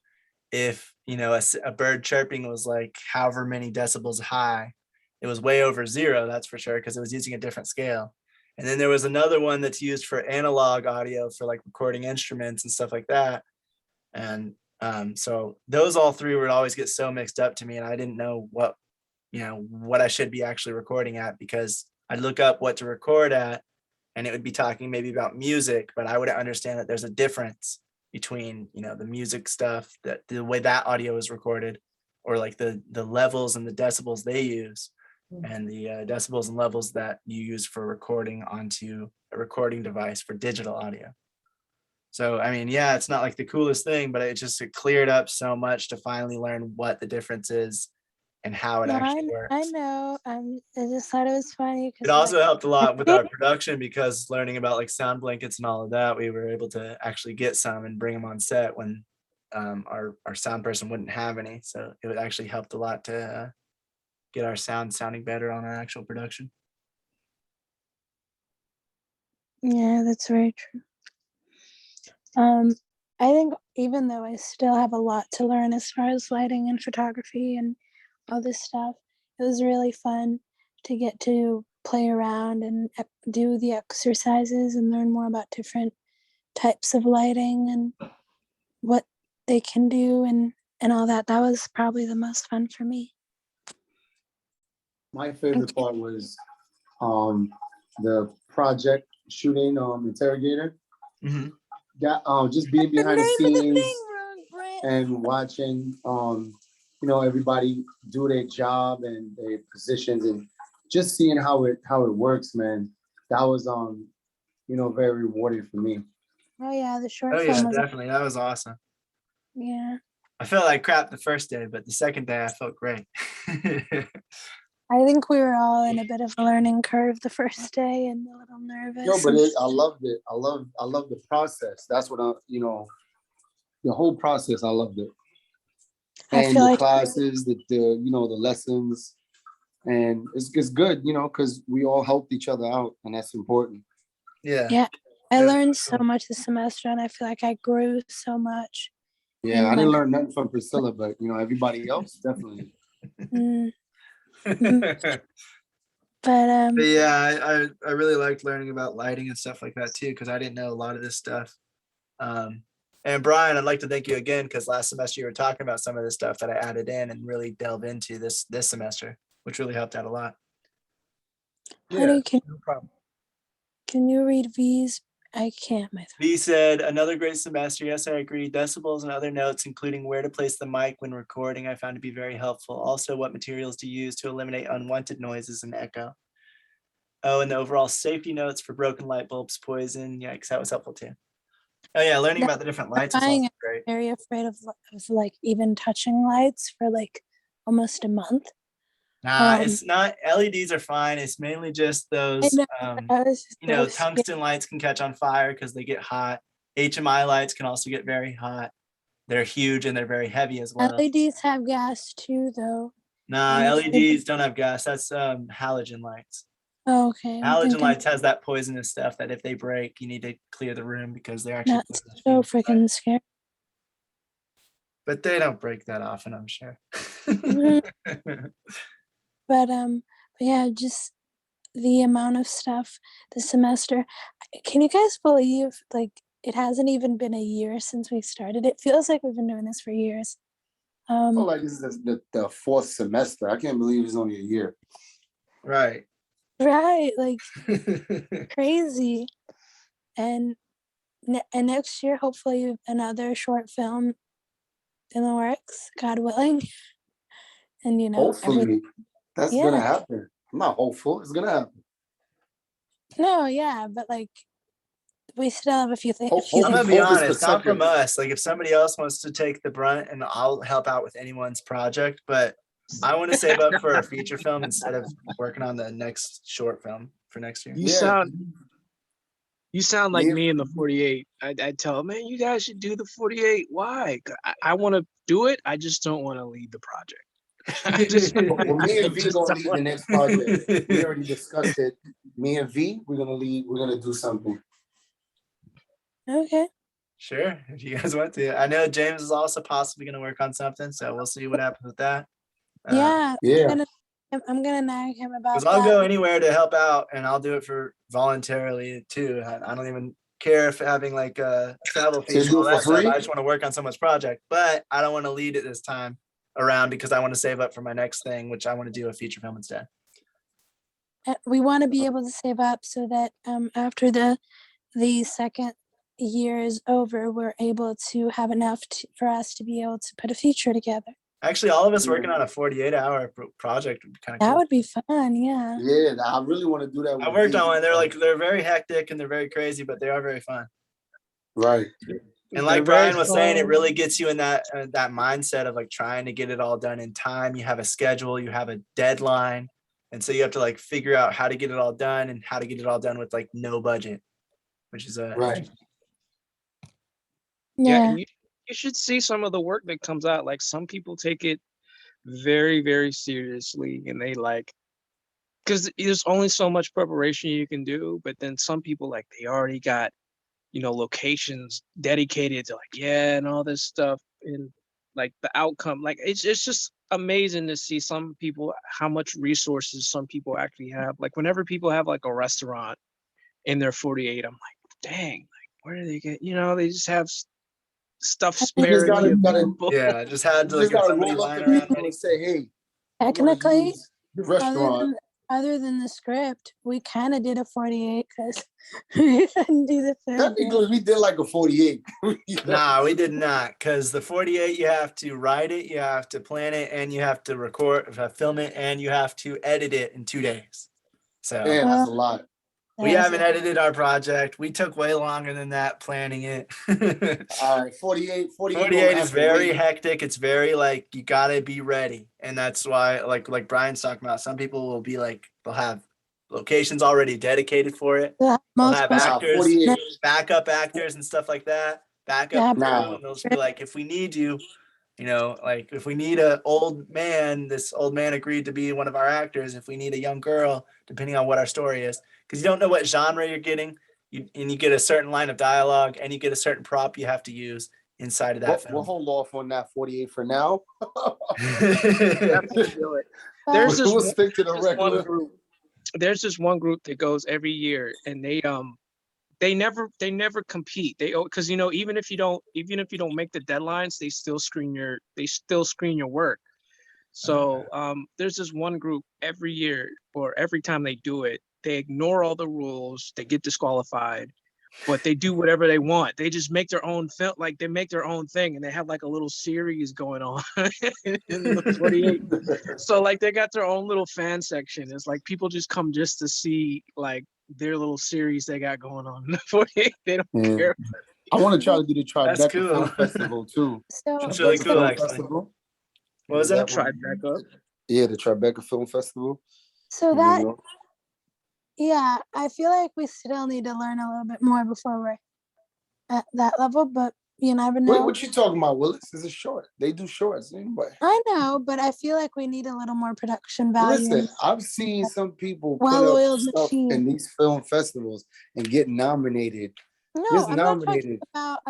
if, a bird chirping was like however many decibels high. It was way over 0, that's for sure, because it was using a different scale. And then there was another one that's used for analog audio for like recording instruments and stuff like that. And so those all 3 would always get so mixed up to me, and I didn't know what, what I should be actually recording at, because I'd look up what to record at and it would be talking maybe about music, but I wouldn't understand that there's a difference between, the music stuff, that the way that audio is recorded, or like the levels and the decibels they use, and the decibels and levels that you use for recording onto a recording device for digital audio. So, I mean, yeah, it's not like the coolest thing, but it cleared up so much to finally learn what the difference is and how it No, actually works. I know. I just thought it was funny It because also helped a lot with our production, because learning about like sound blankets and all of that, we were able to actually get some and bring them on set when our sound person wouldn't have any. So it actually helped a lot to get our sound sounding better on our actual production. yeah, that's very true. I think even though I still have a lot to learn as far as lighting and photography and all this stuff, it was really fun to get to play around and do the exercises and learn more about different types of lighting and what they can do and all that. That was probably the most fun for me. My favorite part was the project shooting interrogator. Mhm. Just being behind the scenes and watching everybody do their job and their positions, and just seeing how it works, man. That was very rewarding for me. Oh yeah, the short Oh film yeah, was definitely. That was awesome. yeah. I felt like crap the first day, but the second day I felt great. I think we were all in a bit of a learning curve the first day and a little nervous. No, but I loved it. I love the process. That's what the whole process. I loved it. I And feel the like classes, the lessons, and it's good, because we all helped each other out, and that's important. Yeah. I Yeah, learned so cool. much this semester, and I feel like I grew so much. Yeah, I didn't learn nothing from Priscilla, but everybody else definitely. Mm, But but yeah, I really liked learning about lighting and stuff like that too, because I didn't know a lot of this stuff. And Brian, I'd like to thank you again, because last semester you were talking about some of the stuff that I added in and really delve into this semester, which really helped out a lot. honey, No problem. can you read V's? I can't. V said, another great semester. Yes, I agree. Decibels and other notes, including where to place the mic when recording, I found to be very helpful. Also, what materials to use to eliminate unwanted noises and echo. Oh, and the overall safety notes for broken light bulbs, poison. Yikes, that was helpful too. Oh yeah, learning about the different lights was also great. Very afraid of like even touching lights for like almost a month. Nah, it's not. LEDs are fine. It's mainly just those, I was just so tungsten lights can catch on fire because they get hot. HMI lights can also get very hot. They're huge and they're very heavy as well. LEDs have gas too, though. Nah, LEDs don't have gas. That's halogen lights. Oh, okay. Halogen lights has that poisonous stuff that if they break, you need to clear the room because they're actually That's so freaking scary. But they don't break that often, I'm sure. But yeah, just the amount of stuff this semester. Can you guys believe like it hasn't even been a year since we started? It feels like we've been doing this for years. I feel like this is the fourth semester. I can't believe it's only a year. Right. Right, like crazy. And next year, hopefully, another short film in the works, God willing. And hopefully that's gonna yeah. happen. I'm not hopeful. It's gonna happen. No, yeah, but like we still have a few things. I'm gonna be honest, not from us. Like if somebody else wants to take the brunt, and I'll help out with anyone's project, but I want to save up for a feature film instead of working on the next short film for next year. You sound like me in the 48. I tell them, man, you guys should do the 48. Why? I want to do it. I just don't want to lead the project. Well, me and V gonna lead the next project. We already discussed it. Me and V, we're gonna lead. We're gonna do something. Okay. Sure, if you guys want to. I know James is also possibly gonna work on something, so we'll see what happens with that. Yeah. Yeah. I'm gonna nag him about Because I'll go anywhere to help out, and I'll do it for voluntarily too. I don't even care if having like a travel fee and all that stuff. I just want to work on someone's project, but I don't want to lead it this time around because I want to save up for my next thing, which I want to do a feature film instead. We want to be able to save up so that after the second year is over, we're able to have enough for us to be able to put a feature together. Actually, all of us working on a 48-hour project would be kind of cool. That would be fun, yeah. Yeah, I really want to do that. I worked on one. They're very hectic and they're very crazy, but they are very fun. Right. And like Brian was saying, it really gets you in that mindset of like trying to get it all done in time. You have a schedule, you have a deadline. And so you have to like figure out how to get it all done and how to get it all done with like no budget, which is right. Yeah. And you should see some of the work that comes out. Like some people take it very, very seriously, and they like, because there's only so much preparation you can do. But then some people like they already got, locations dedicated to like, yeah, and all this stuff, and like the outcome. Like it's just amazing to see some people, how much resources some people actually have. Like whenever people have like a restaurant in their 48, I'm like, dang, like where do they get, they just have stuff spared. Yeah, just had to get somebody lying around and say, hey, technically, the restaurant. Other than the script, we kind of did a 48 because we couldn't do the third. Technically, we did like a 48. Nah, we did not, because the 48, you have to write it, you have to plan it, and you have to film it, and you have to edit it in 2 days. So yeah, that's a lot. We haven't edited our project. We took way longer than that planning it. All right, 48 is very hectic. It's very like, you gotta be ready. And that's why, like Brian's talking about, some people will be like, they'll have locations already dedicated for it. They'll have actors, backup actors and stuff like that. Backup crew, and they'll just be like, if we need you, like if we need an old man, this old man agreed to be one of our actors. If we need a young girl, depending on what our story is, because you don't know what genre you're getting, and you get a certain line of dialogue, and you get a certain prop you have to use inside of that film. We'll hold off on that 48 for now. There's this one group that goes every year, and they never compete. Because even if you don't make the deadlines, they still screen your work. So there's this one group every year, or every time they do it, they ignore all the rules, they get disqualified, but they do whatever they want. They just make their own film, like they make their own thing, and they have like a little series going on in the 48. So like they got their own little fan section. It's like people just come just to see like their little series they got going on in the 48. They don't care. I want to try to do the Tribeca Film Festival too. So it's really cool, actually. Festival. What was that? Tribeca? Yeah, the Tribeca Film Festival. So that, yeah, I feel like we still need to learn a little bit more before we're at that level, but you never know. Wait, what you talking about, Willis? This is short. They do shorts anyway. I know, but I feel like we need a little more production value. Listen, I've seen some people put up stuff in these film festivals and get nominated. No, I'm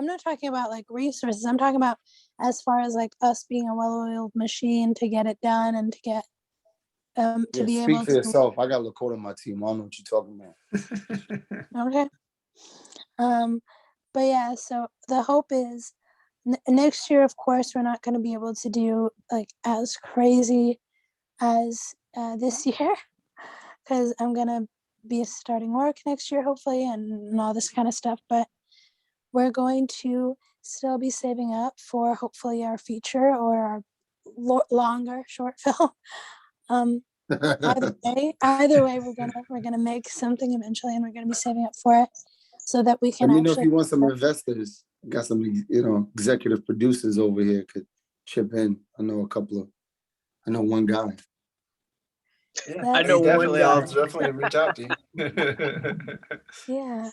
not talking about like resources. I'm talking about as far as like us being a well-oiled machine to get it done and to get to be able to speak for yourself. I got Lakota on my team. I don't know what you're talking about. Okay. But yeah, so the hope is next year, of course, we're not going to be able to do like as crazy as this year, because I'm going to be starting work next year, hopefully, and all this kind of stuff. But we're going to still be saving up for hopefully our feature or our longer short film. Either way, we're gonna make something eventually, and we're gonna be saving up for it so that we can. Let me know if you want some investors. Got some, executive producers over here could chip in. I know one guy. Yeah, I know definitely. I'll definitely reach out to you. Yeah,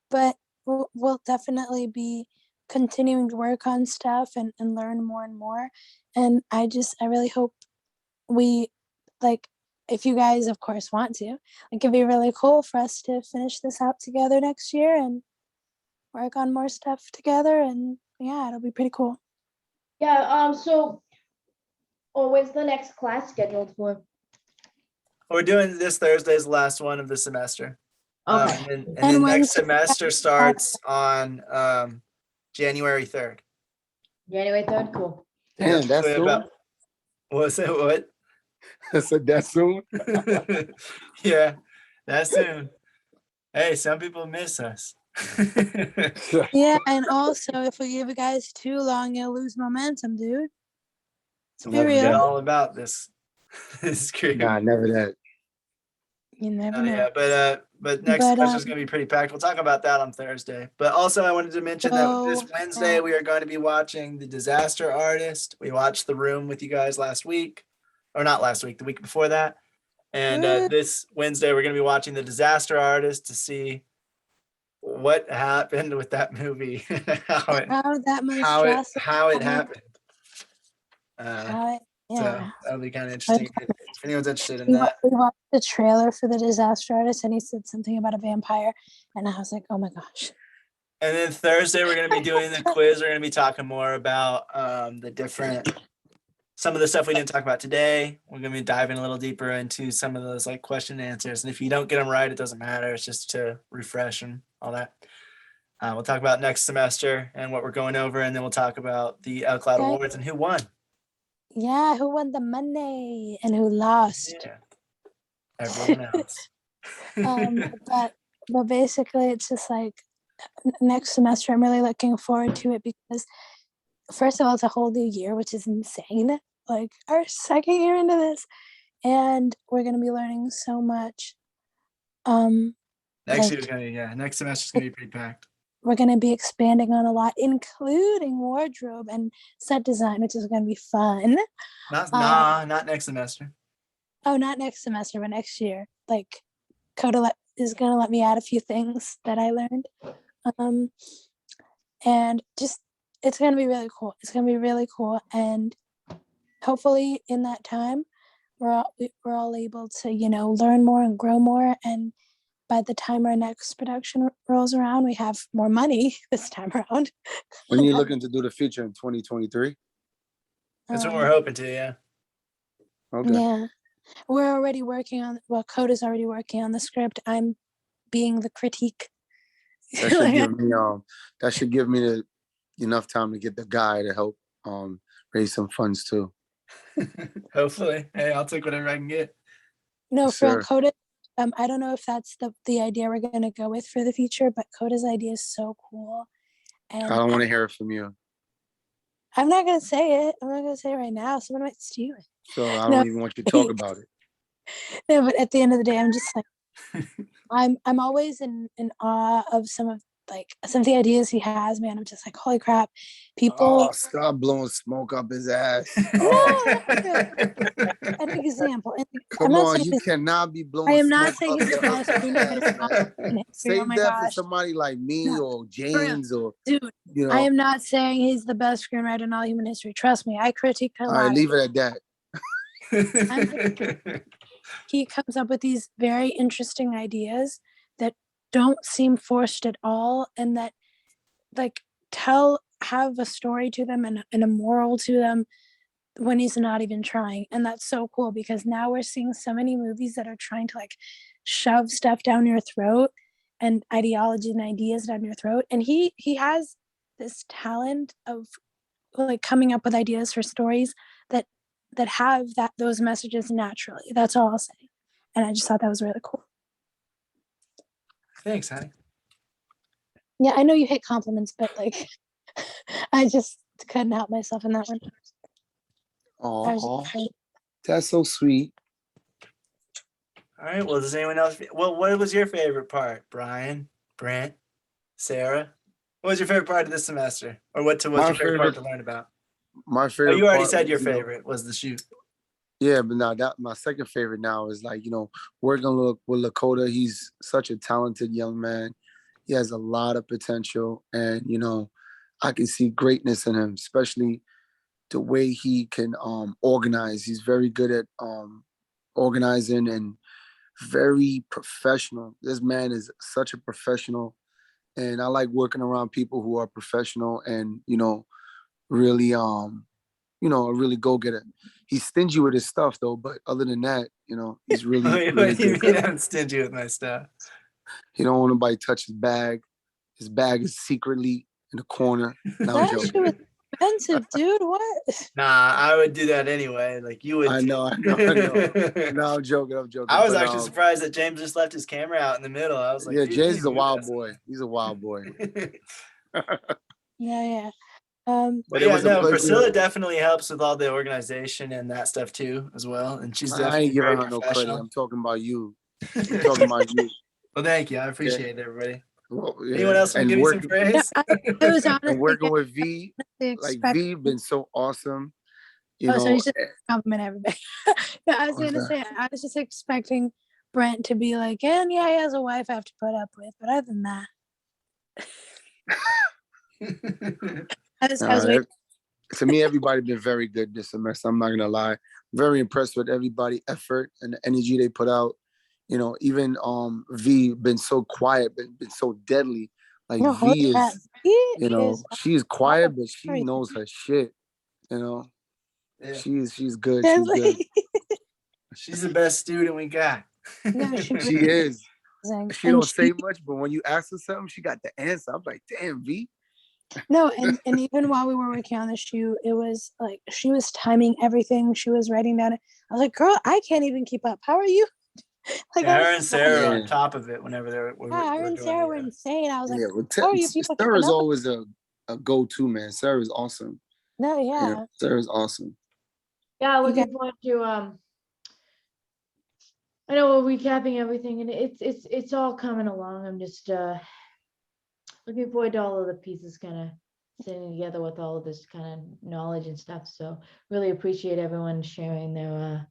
but we'll definitely be continuing to work on stuff and learn more and more. And I really hope we, like, if you guys, of course, want to, it'd be really cool for us to finish this out together next year and work on more stuff together. And yeah, it'll be pretty cool. Yeah. So, when's the next class scheduled for? We're doing this Thursday's last one of the semester. Okay. And then next semester starts on January 3rd. January 3rd, cool. Damn, that's cool. Was it what? I said that soon. Yeah, that soon. Hey, some people miss us. Yeah, and also if we give you guys too long, you'll lose momentum, dude. Let's be Never It's real. that. all about this. This group. Nah, never that. You never know. Yeah, but next But, semester is going to be pretty packed. We'll talk about that on Thursday. But also, I wanted to mention that this So, Wednesday we are going to be watching The Disaster Artist. We watched The Room with you guys last week, or not last week, the week before that. And Woo. this Wednesday we're going to be watching The Disaster Artist to see what happened with that movie, how that much how it stress. happened. How it, So yeah. that'll be kind of interesting if anyone's interested in We that. watched the trailer for The Disaster Artist and he said something about a vampire. And I was like, oh my gosh. And then Thursday, we're going to be doing the quiz. We're going to be talking more about some of the stuff we didn't talk about today. We're going to be diving a little deeper into some of those like question and answers. And if you don't get them right, it doesn't matter. It's just to refresh and all that. We'll talk about next semester and what we're going over. And then we'll talk about the LCloud Okay. Awards and who won. Yeah, who won the money and who lost. Yeah. Everyone else. But basically it's just like next semester I'm really looking forward to it because first of all it's a whole new year, which is insane. Like our second year into this, and we're gonna be learning so much. Next like, year's gonna be, next semester's gonna be pretty packed. We're gonna be expanding on a lot, including wardrobe and set design, which is gonna be fun. Not next semester. Oh, not next semester, but next year. Like Coda is gonna let me add a few things that I learned. And just it's gonna be really cool. It's gonna be really cool, and hopefully in that time we're all able to learn more and grow more, and by the time our next production rolls around we have more money this time around. When are you looking to do the feature in 2023? That's what we're hoping to, yeah. Okay. Yeah, we're already working on. Well, Coda's already working on the script. I'm being the critique. That should give me enough time to get the guy to help raise some funds too. Hopefully. Hey, I'll take whatever I can get. No, Yes, for sir. Coda, I don't know if that's the idea we're gonna go with for the future, but Coda's idea is so cool. And I don't want to hear it from you. I'm not gonna say it. I'm not gonna say it right now. Someone might steal it. So I don't even want you to talk about it. No, but at the end of the day, I'm just like, I'm always in awe of some of the ideas he has, man. I'm just like, holy crap, people. Oh, stop blowing smoke up his ass. No, an example. Come on, you cannot be blowing I am not smoke saying up he's the best screenwriter in history. Save Oh my that for gosh. somebody like me or James or Dude, you know. I am not saying he's the best screenwriter in all human history. Trust me, I critique a All lot. right, leave it at that. He comes up with these very interesting ideas that don't seem forced at all, and that have a story to them and a moral to them when he's not even trying. And that's so cool because now we're seeing so many movies that are trying to shove stuff down your throat and ideology and ideas down your throat, and he has this talent of coming up with ideas for stories that have those messages naturally. That's all I'll say. And I just thought that was really cool. Thanks, honey. Yeah, I know you hate compliments, but I just couldn't help myself in that one. Oh, that's so sweet. All right. Well, does anyone else? Well, what was your favorite part, Brian, Brent, Sarah? What was your favorite part of this semester, or what's your favorite part to learn about? My favorite. You already said your favorite was the shoot. Yeah, but now that my second favorite now is working with Lakota. He's such a talented young man. He has a lot of potential, and I can see greatness in him, especially the way he can organize. He's very good at organizing and very professional. This man is such a professional, and I like working around people who are professional and really a really go-getter. He's stingy with his stuff though, but other than that, he's really, really What do you good. mean I'm stingy with my stuff? He don't want nobody to touch his bag. His bag is secretly in the corner. No, I'm joking. expensive, dude. What? Nah, I would do that anyway. Like you would. I too. know. No, I'm joking. I was but, actually surprised that James just left his camera out in the middle. I was like, yeah, dude, James you is a move wild that boy. He's a wild boy. Yeah. But But it yeah, was a no, pleasure. Priscilla definitely helps with all the organization and that stuff too, as well. And she's I definitely ain't giving very her no credit. professional. I'm talking about you. I'm talking about you. Well, thank you. I appreciate it, everybody. Well, Anyone else want to give me some No, praise? I was and honestly working with V, like expecting. V been so awesome. You Oh, so know, he's just compliment everybody. No, I was what's gonna that? say I was just expecting Brent to be like, and yeah, he has a wife I have to put up with, but other than that, I was waiting. To me, everybody been very good this semester. I'm not gonna lie. Very impressed with everybody' effort and the energy they put out. You know, even V been so quiet, been so deadly. Like No, V yeah, is, he you know, is she's quiet, but she everything. knows her shit. You know, Yeah. she's good. That's She's good. She's the best student we got. No, she She really is. amazing. She And don't say much, but when you ask her something, she got the answer. I'm like, damn, V. no, and even while we were working on the shoe, it was like she was timing everything. She was writing down. I was like, girl, I can't even keep up. How are you? Like, Yeah, I her was and Sarah Yeah. are on top of it whenever they're. yeah, her and Sarah were insane. I was like, Yeah, well, how are you people keeping Sarah's up? always a go-to, man. Sarah's awesome. No, yeah. Yeah, Sarah's awesome. Yeah, You looking forward to I know we're recapping everything and it's all coming along. I'm just looking forward to all of the pieces kind of sitting together with all of this kind of knowledge and stuff. So really appreciate everyone sharing their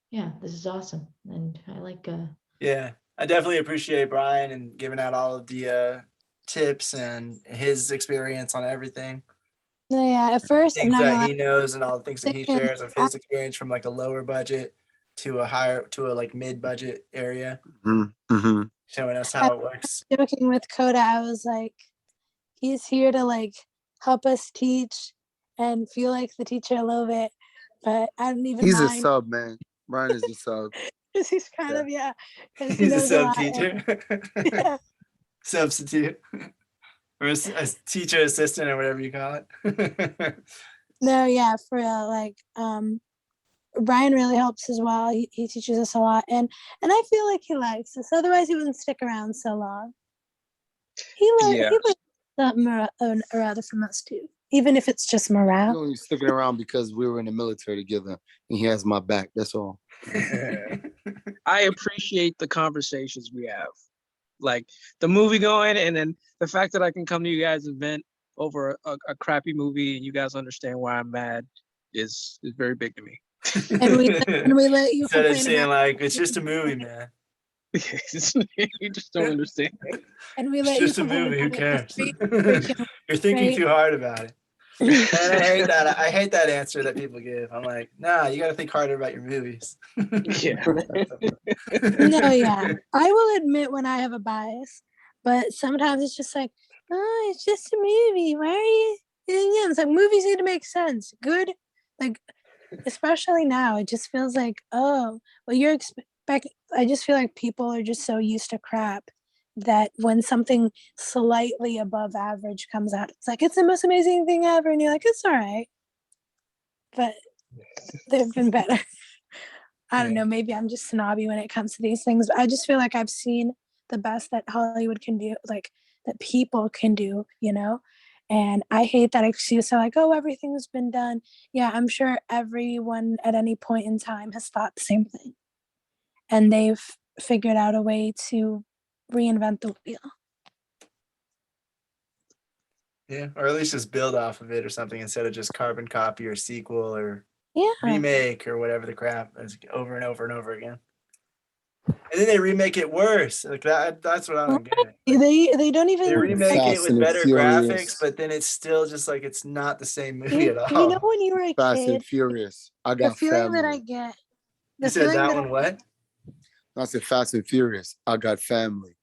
yeah, this is awesome. And I like Yeah, I definitely appreciate Brian and giving out all of the tips and his experience on everything. No, yeah. At first, I'm Things not that gonna he knows and all the things that he thinking, shares of his experience from like a lower budget to a like mid-budget area, Mm-hmm. showing us how it works. joking with Coda. I was like, he's here to like help us teach and feel like the teacher a little bit, but I don't even He's a mind sub, man. Brian is a sub. because he's kind of because he He's a knows a sub lot. teacher, Yeah. substitute, or a teacher assistant or whatever you call it. No, yeah, for real. Like, Brian really helps as well. He teaches us a lot, and I feel like he likes us. Otherwise, he wouldn't stick around so long. He Yeah. learned something or other from us too, even if it's just He's morale. only sticking around because we were in the military together and he has my back. That's all. I appreciate the conversations we have, like the movie going, and then the fact that I can come to you guys' event over a crappy movie and you guys understand why I'm mad is very big to me. And we let you Instead of complain saying about like it's just a movie, man. You just don't understand. and we It's let you just a complain movie. Who about it cares? freaking You're thinking right. too hard about it. And I hate that. I hate that answer that people give. I'm like, nah, you got to think harder about your movies. Yeah. No, yeah. I will admit when I have a bias, but sometimes it's just like, oh, it's just a movie. Why are you? Yeah, it's like movies need to make sense. Good, like especially now, it just feels like, oh, well, you're expect. I just feel like people are just so used to crap that when something slightly above average comes out, it's like it's the most amazing thing ever, and you're like, it's all right, but they've been better. I don't know, maybe I'm just snobby when it comes to these things, but I just feel like I've seen the best that Hollywood can do, like that people can do, you know? And I hate that excuse of like, oh, everything's been done. Yeah, I'm sure everyone at any point in time has thought the same thing. And they've figured out a way to reinvent the wheel. Yeah, or at least just build off of it or something instead of just carbon copy or sequel or Yeah. remake or whatever the crap is over and over and over again. And then they remake it worse. Like that's what I don't get. Like, They don't even they remake it Fast with and better Furious. graphics, but then it's still just like it's not the same movie at you know all. when you were a Fast kid, and Furious. I the got feeling family. that I get, You the said feeling that that one what? I said Fast and Furious. I got family.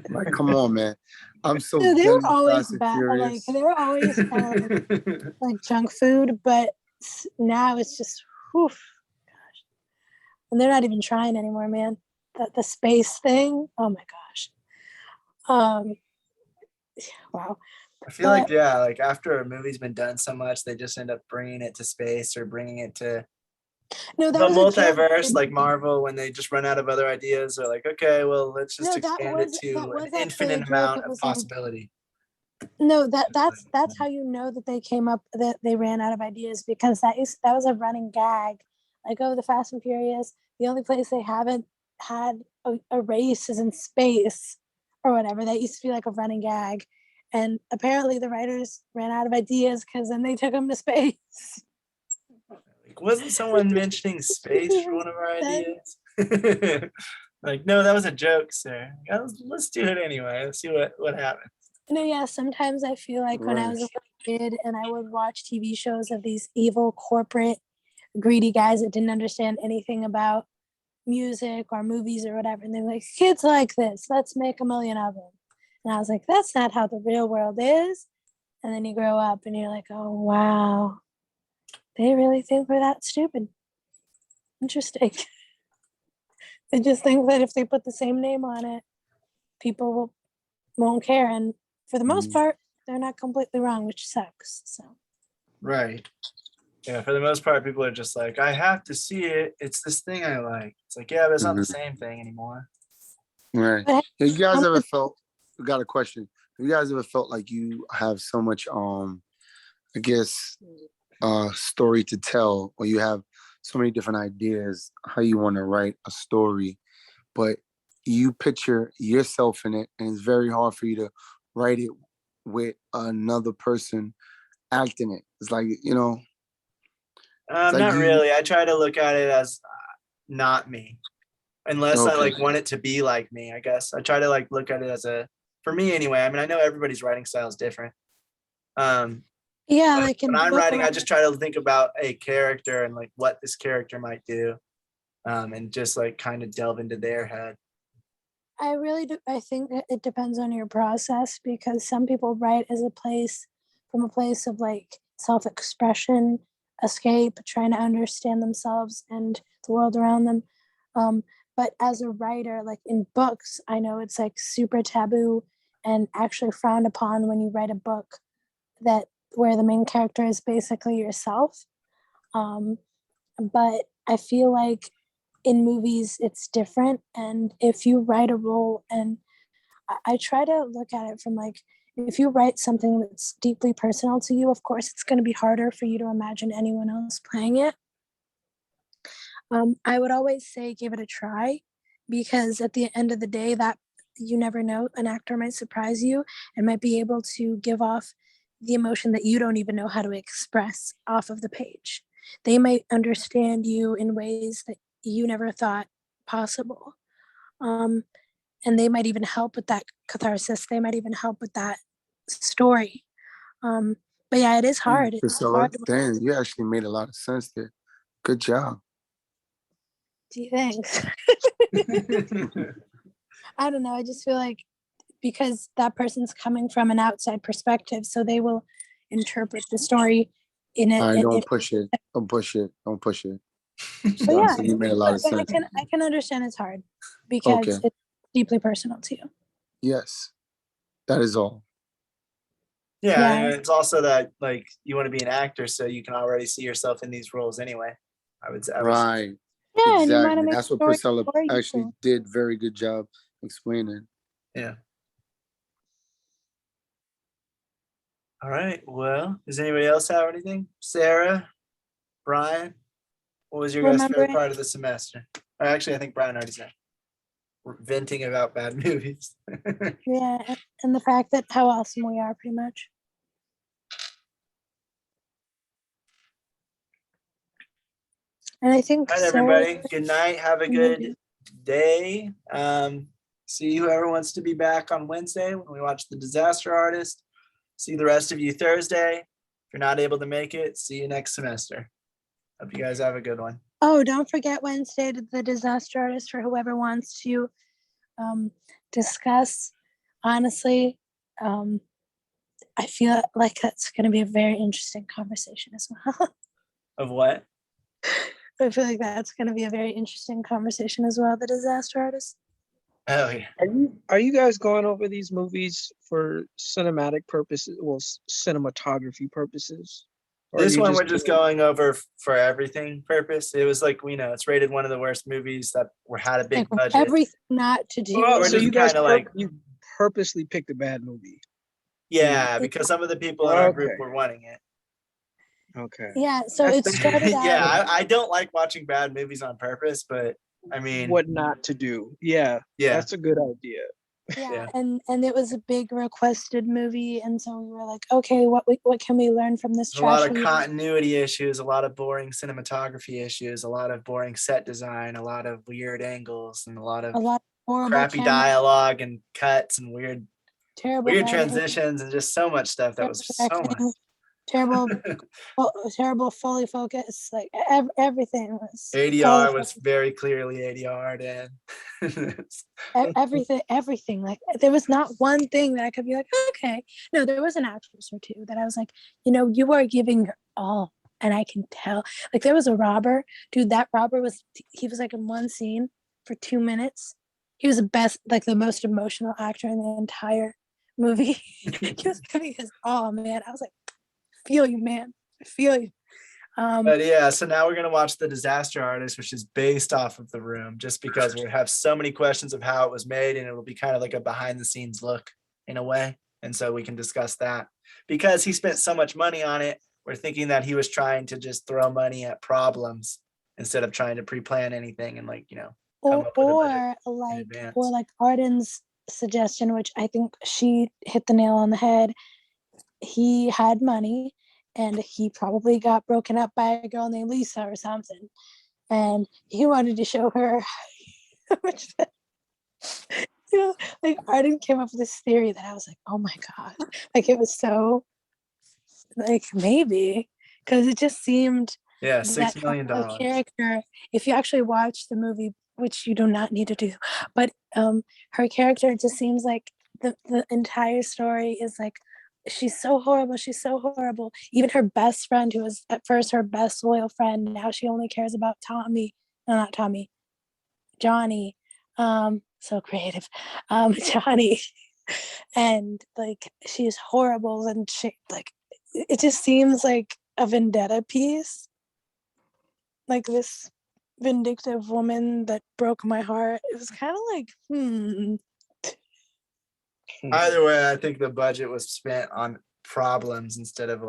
Like, come on, man. I'm so No, they done were with always Fast and bad. Like Furious. they were always kind of like junk food, but now it's just, whew, gosh. And they're not even trying anymore, man. The space thing, oh my gosh. Wow. I feel like, yeah, like after a movie's been done so much, they just end up bringing it to space or bringing it to No, that the was a joke. multiverse, like Marvel, when they just run out of other ideas. They're like, okay, well, let's just No, that expand it was to an actually a infinite joke. amount It of was like, possibility. no, that's how you know that they came up, that they ran out of ideas, because that was a running gag. Like, oh, the Fast and Furious, the only place they haven't had a race is in space or whatever. That used to be like a running gag. And apparently the writers ran out of ideas because then they took them to space. Like, wasn't someone mentioning space for one of our ideas? Like, no, that was a joke, sir. Yeah, let's do it anyway. Let's see what happens. Yeah, sometimes I feel like when I was a little kid and I would watch TV shows of these evil corporate greedy guys that didn't understand anything about music or movies or whatever, and they're like, kids like this, let's make a million of them. And I was like, that's not how the real world is. And then you grow up and you're like, oh wow, they really think we're that stupid. Interesting. They just think that if they put the same name on it, people won't care. And for the most part, they're not completely wrong, which sucks. So Right. Yeah, for the most part, people are just like, I have to see it. It's this thing I like. It's like, yeah, but it's not the same thing anymore. Right. But Have you guys ever felt, we got a question. Have you guys ever felt like you have so much I guess story to tell, or you have so many different ideas how you want to write a story, but you picture yourself in it and it's very hard for you to write it with another person acting it. It's like, like Not you really. I try to look at it as not me, unless I okay. like want it to be like me, I guess. I try to like look at it as for me anyway. I mean, I know everybody's writing style is different. yeah, like When I'm writing, I just try to think about a character and like what this character might do, and just like kind of delve into their head. I really do. I think it depends on your process, because some people write from a place of like self-expression, escape, trying to understand themselves and the world around them. But as a writer, like in books, I know it's like super taboo and actually frowned upon when you write a book that where the main character is basically yourself. But I feel like in movies it's different, and if you write a role, and I try to look at it from like, if you write something that's deeply personal to you, of course it's going to be harder for you to imagine anyone else playing it. I would always say give it a try, because at the end of the day, that you never know, an actor might surprise you and might be able to give off the emotion that you don't even know how to express off of the page. They might understand you in ways that you never thought possible. And they might even help with that catharsis. They might even help with that story. But yeah, it is hard. It's Priscilla, hard. damn, you actually made a lot of sense there. Good job. Gee, thanks. I don't know. I just feel like because that person's coming from an outside perspective, so they will interpret the story in All right, it. don't push it. Don't push it. Don't push it. But yeah, So you made a lot of but sense. I can understand it's hard because Okay. it's deeply personal to you. Yes, that is all. Yeah, Yeah. and it's also that like you want to be an actor, so you can already see yourself in these roles anyway. I would say. Right. Yeah, and you want to Exactly. make That's what stories Priscilla for you. actually did very good job explaining. Yeah. All right. Well, does anybody else have anything? Sarah, Brian, what was your guys' favorite Remembering- part of the semester? Or actually, I think Brian already said. We're venting about bad movies. Yeah, and the fact that how awesome we are, pretty much. And I think All right, Sarah, everybody. Good night. Have a good day. See whoever wants to be back on Wednesday when we watch The Disaster Artist. See the rest of you Thursday. If you're not able to make it, see you next semester. Hope you guys have a good one. oh, don't forget Wednesday to The Disaster Artist for whoever wants to discuss. Honestly, I feel like that's going to be a very interesting conversation as well. Of what? I feel like that's going to be a very interesting conversation as well, The Disaster Artist. Oh yeah. Are you guys going over these movies for cinematic purposes, well, cinematography purposes? Or are This you one we're just doing- going over for everything purpose. It was like, it's rated one of the worst movies that had a big Like budget. everything not to do. Oh, We're so just you guys kinda like- you purposely picked a bad movie. Yeah, because some of the people in our group Okay. were wanting it. Okay. Yeah, so it That's- started out. Yeah, I don't like watching bad movies on purpose, but I mean, What not to do. Yeah, yeah, that's a good idea. Yeah, Yeah. and it was a big requested movie, and so we were like, okay, what can we learn from this there's a lot trash of movie? continuity issues, a lot of boring cinematography issues, a lot of boring set design, a lot of weird angles, and a lot of A lot of horrible crappy camera, dialogue and cuts and terrible weird lighting, transitions and just so much stuff that was so directing, much. terrible fully focus, like everything was ADR was very clearly ADR'd in. everything. Like there was not one thing that I could be like, okay. No, there was an actress or two that I was like, you are giving your all, and I can tell. Like there was a robber, dude. That robber he was like in one scene for 2 minutes. He was the most emotional actor in the entire movie. He was giving his all, man. I was like, feel you, man. I feel you. But yeah, so now we're gonna watch The Disaster Artist, which is based off of The Room, just because we have so many questions of how it was made, and it'll be kind of like a behind the scenes look in a way. And so we can discuss that. Because he spent so much money on it, we're thinking that he was trying to just throw money at problems instead of trying to pre-plan anything and come up with a budget in advance. Or like Arden's suggestion, which I think she hit the nail on the head. He had money, and he probably got broken up by a girl named Lisa or something, and he wanted to show her how much. Like Arden came up with this theory that I was like, oh my god, like it was so, like maybe, because it just seemed Yeah, that $6 million. a character, if you actually watch the movie, which you do not need to do, but her character just seems like the entire story is like, she's so horrible. Even her best friend, who was at first her best loyal friend, now she only cares about Johnny. So creative. Johnny. And like she's horrible, and she like, it just seems like a vendetta piece, like this vindictive woman that broke my heart. It was kind of like Either way, I think the budget was spent on problems instead of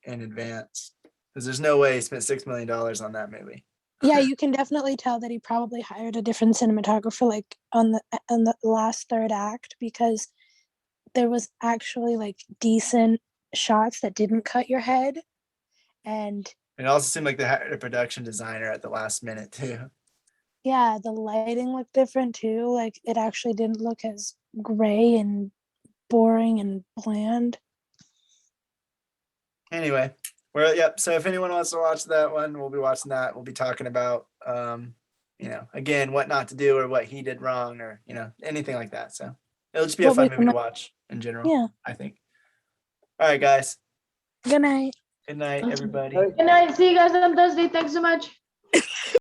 in advance. Because there's no way he spent $6 million on that movie. yeah, you can definitely tell that he probably hired a different cinematographer like on the last third act, because there was actually like decent shots that didn't cut your head. And It also seemed like they hired a production designer at the last minute too. yeah, the lighting looked different too. Like it actually didn't look as gray and boring and bland. Anyway, so if anyone wants to watch that one, we'll be watching that. We'll be talking about again, what not to do or what he did wrong, or anything like that. So it'll just be a What fun we movie to might- watch in general. Yeah. I think. All right, guys. Good night. Good night, everybody. Good night. See you guys on Thursday. Thanks so much.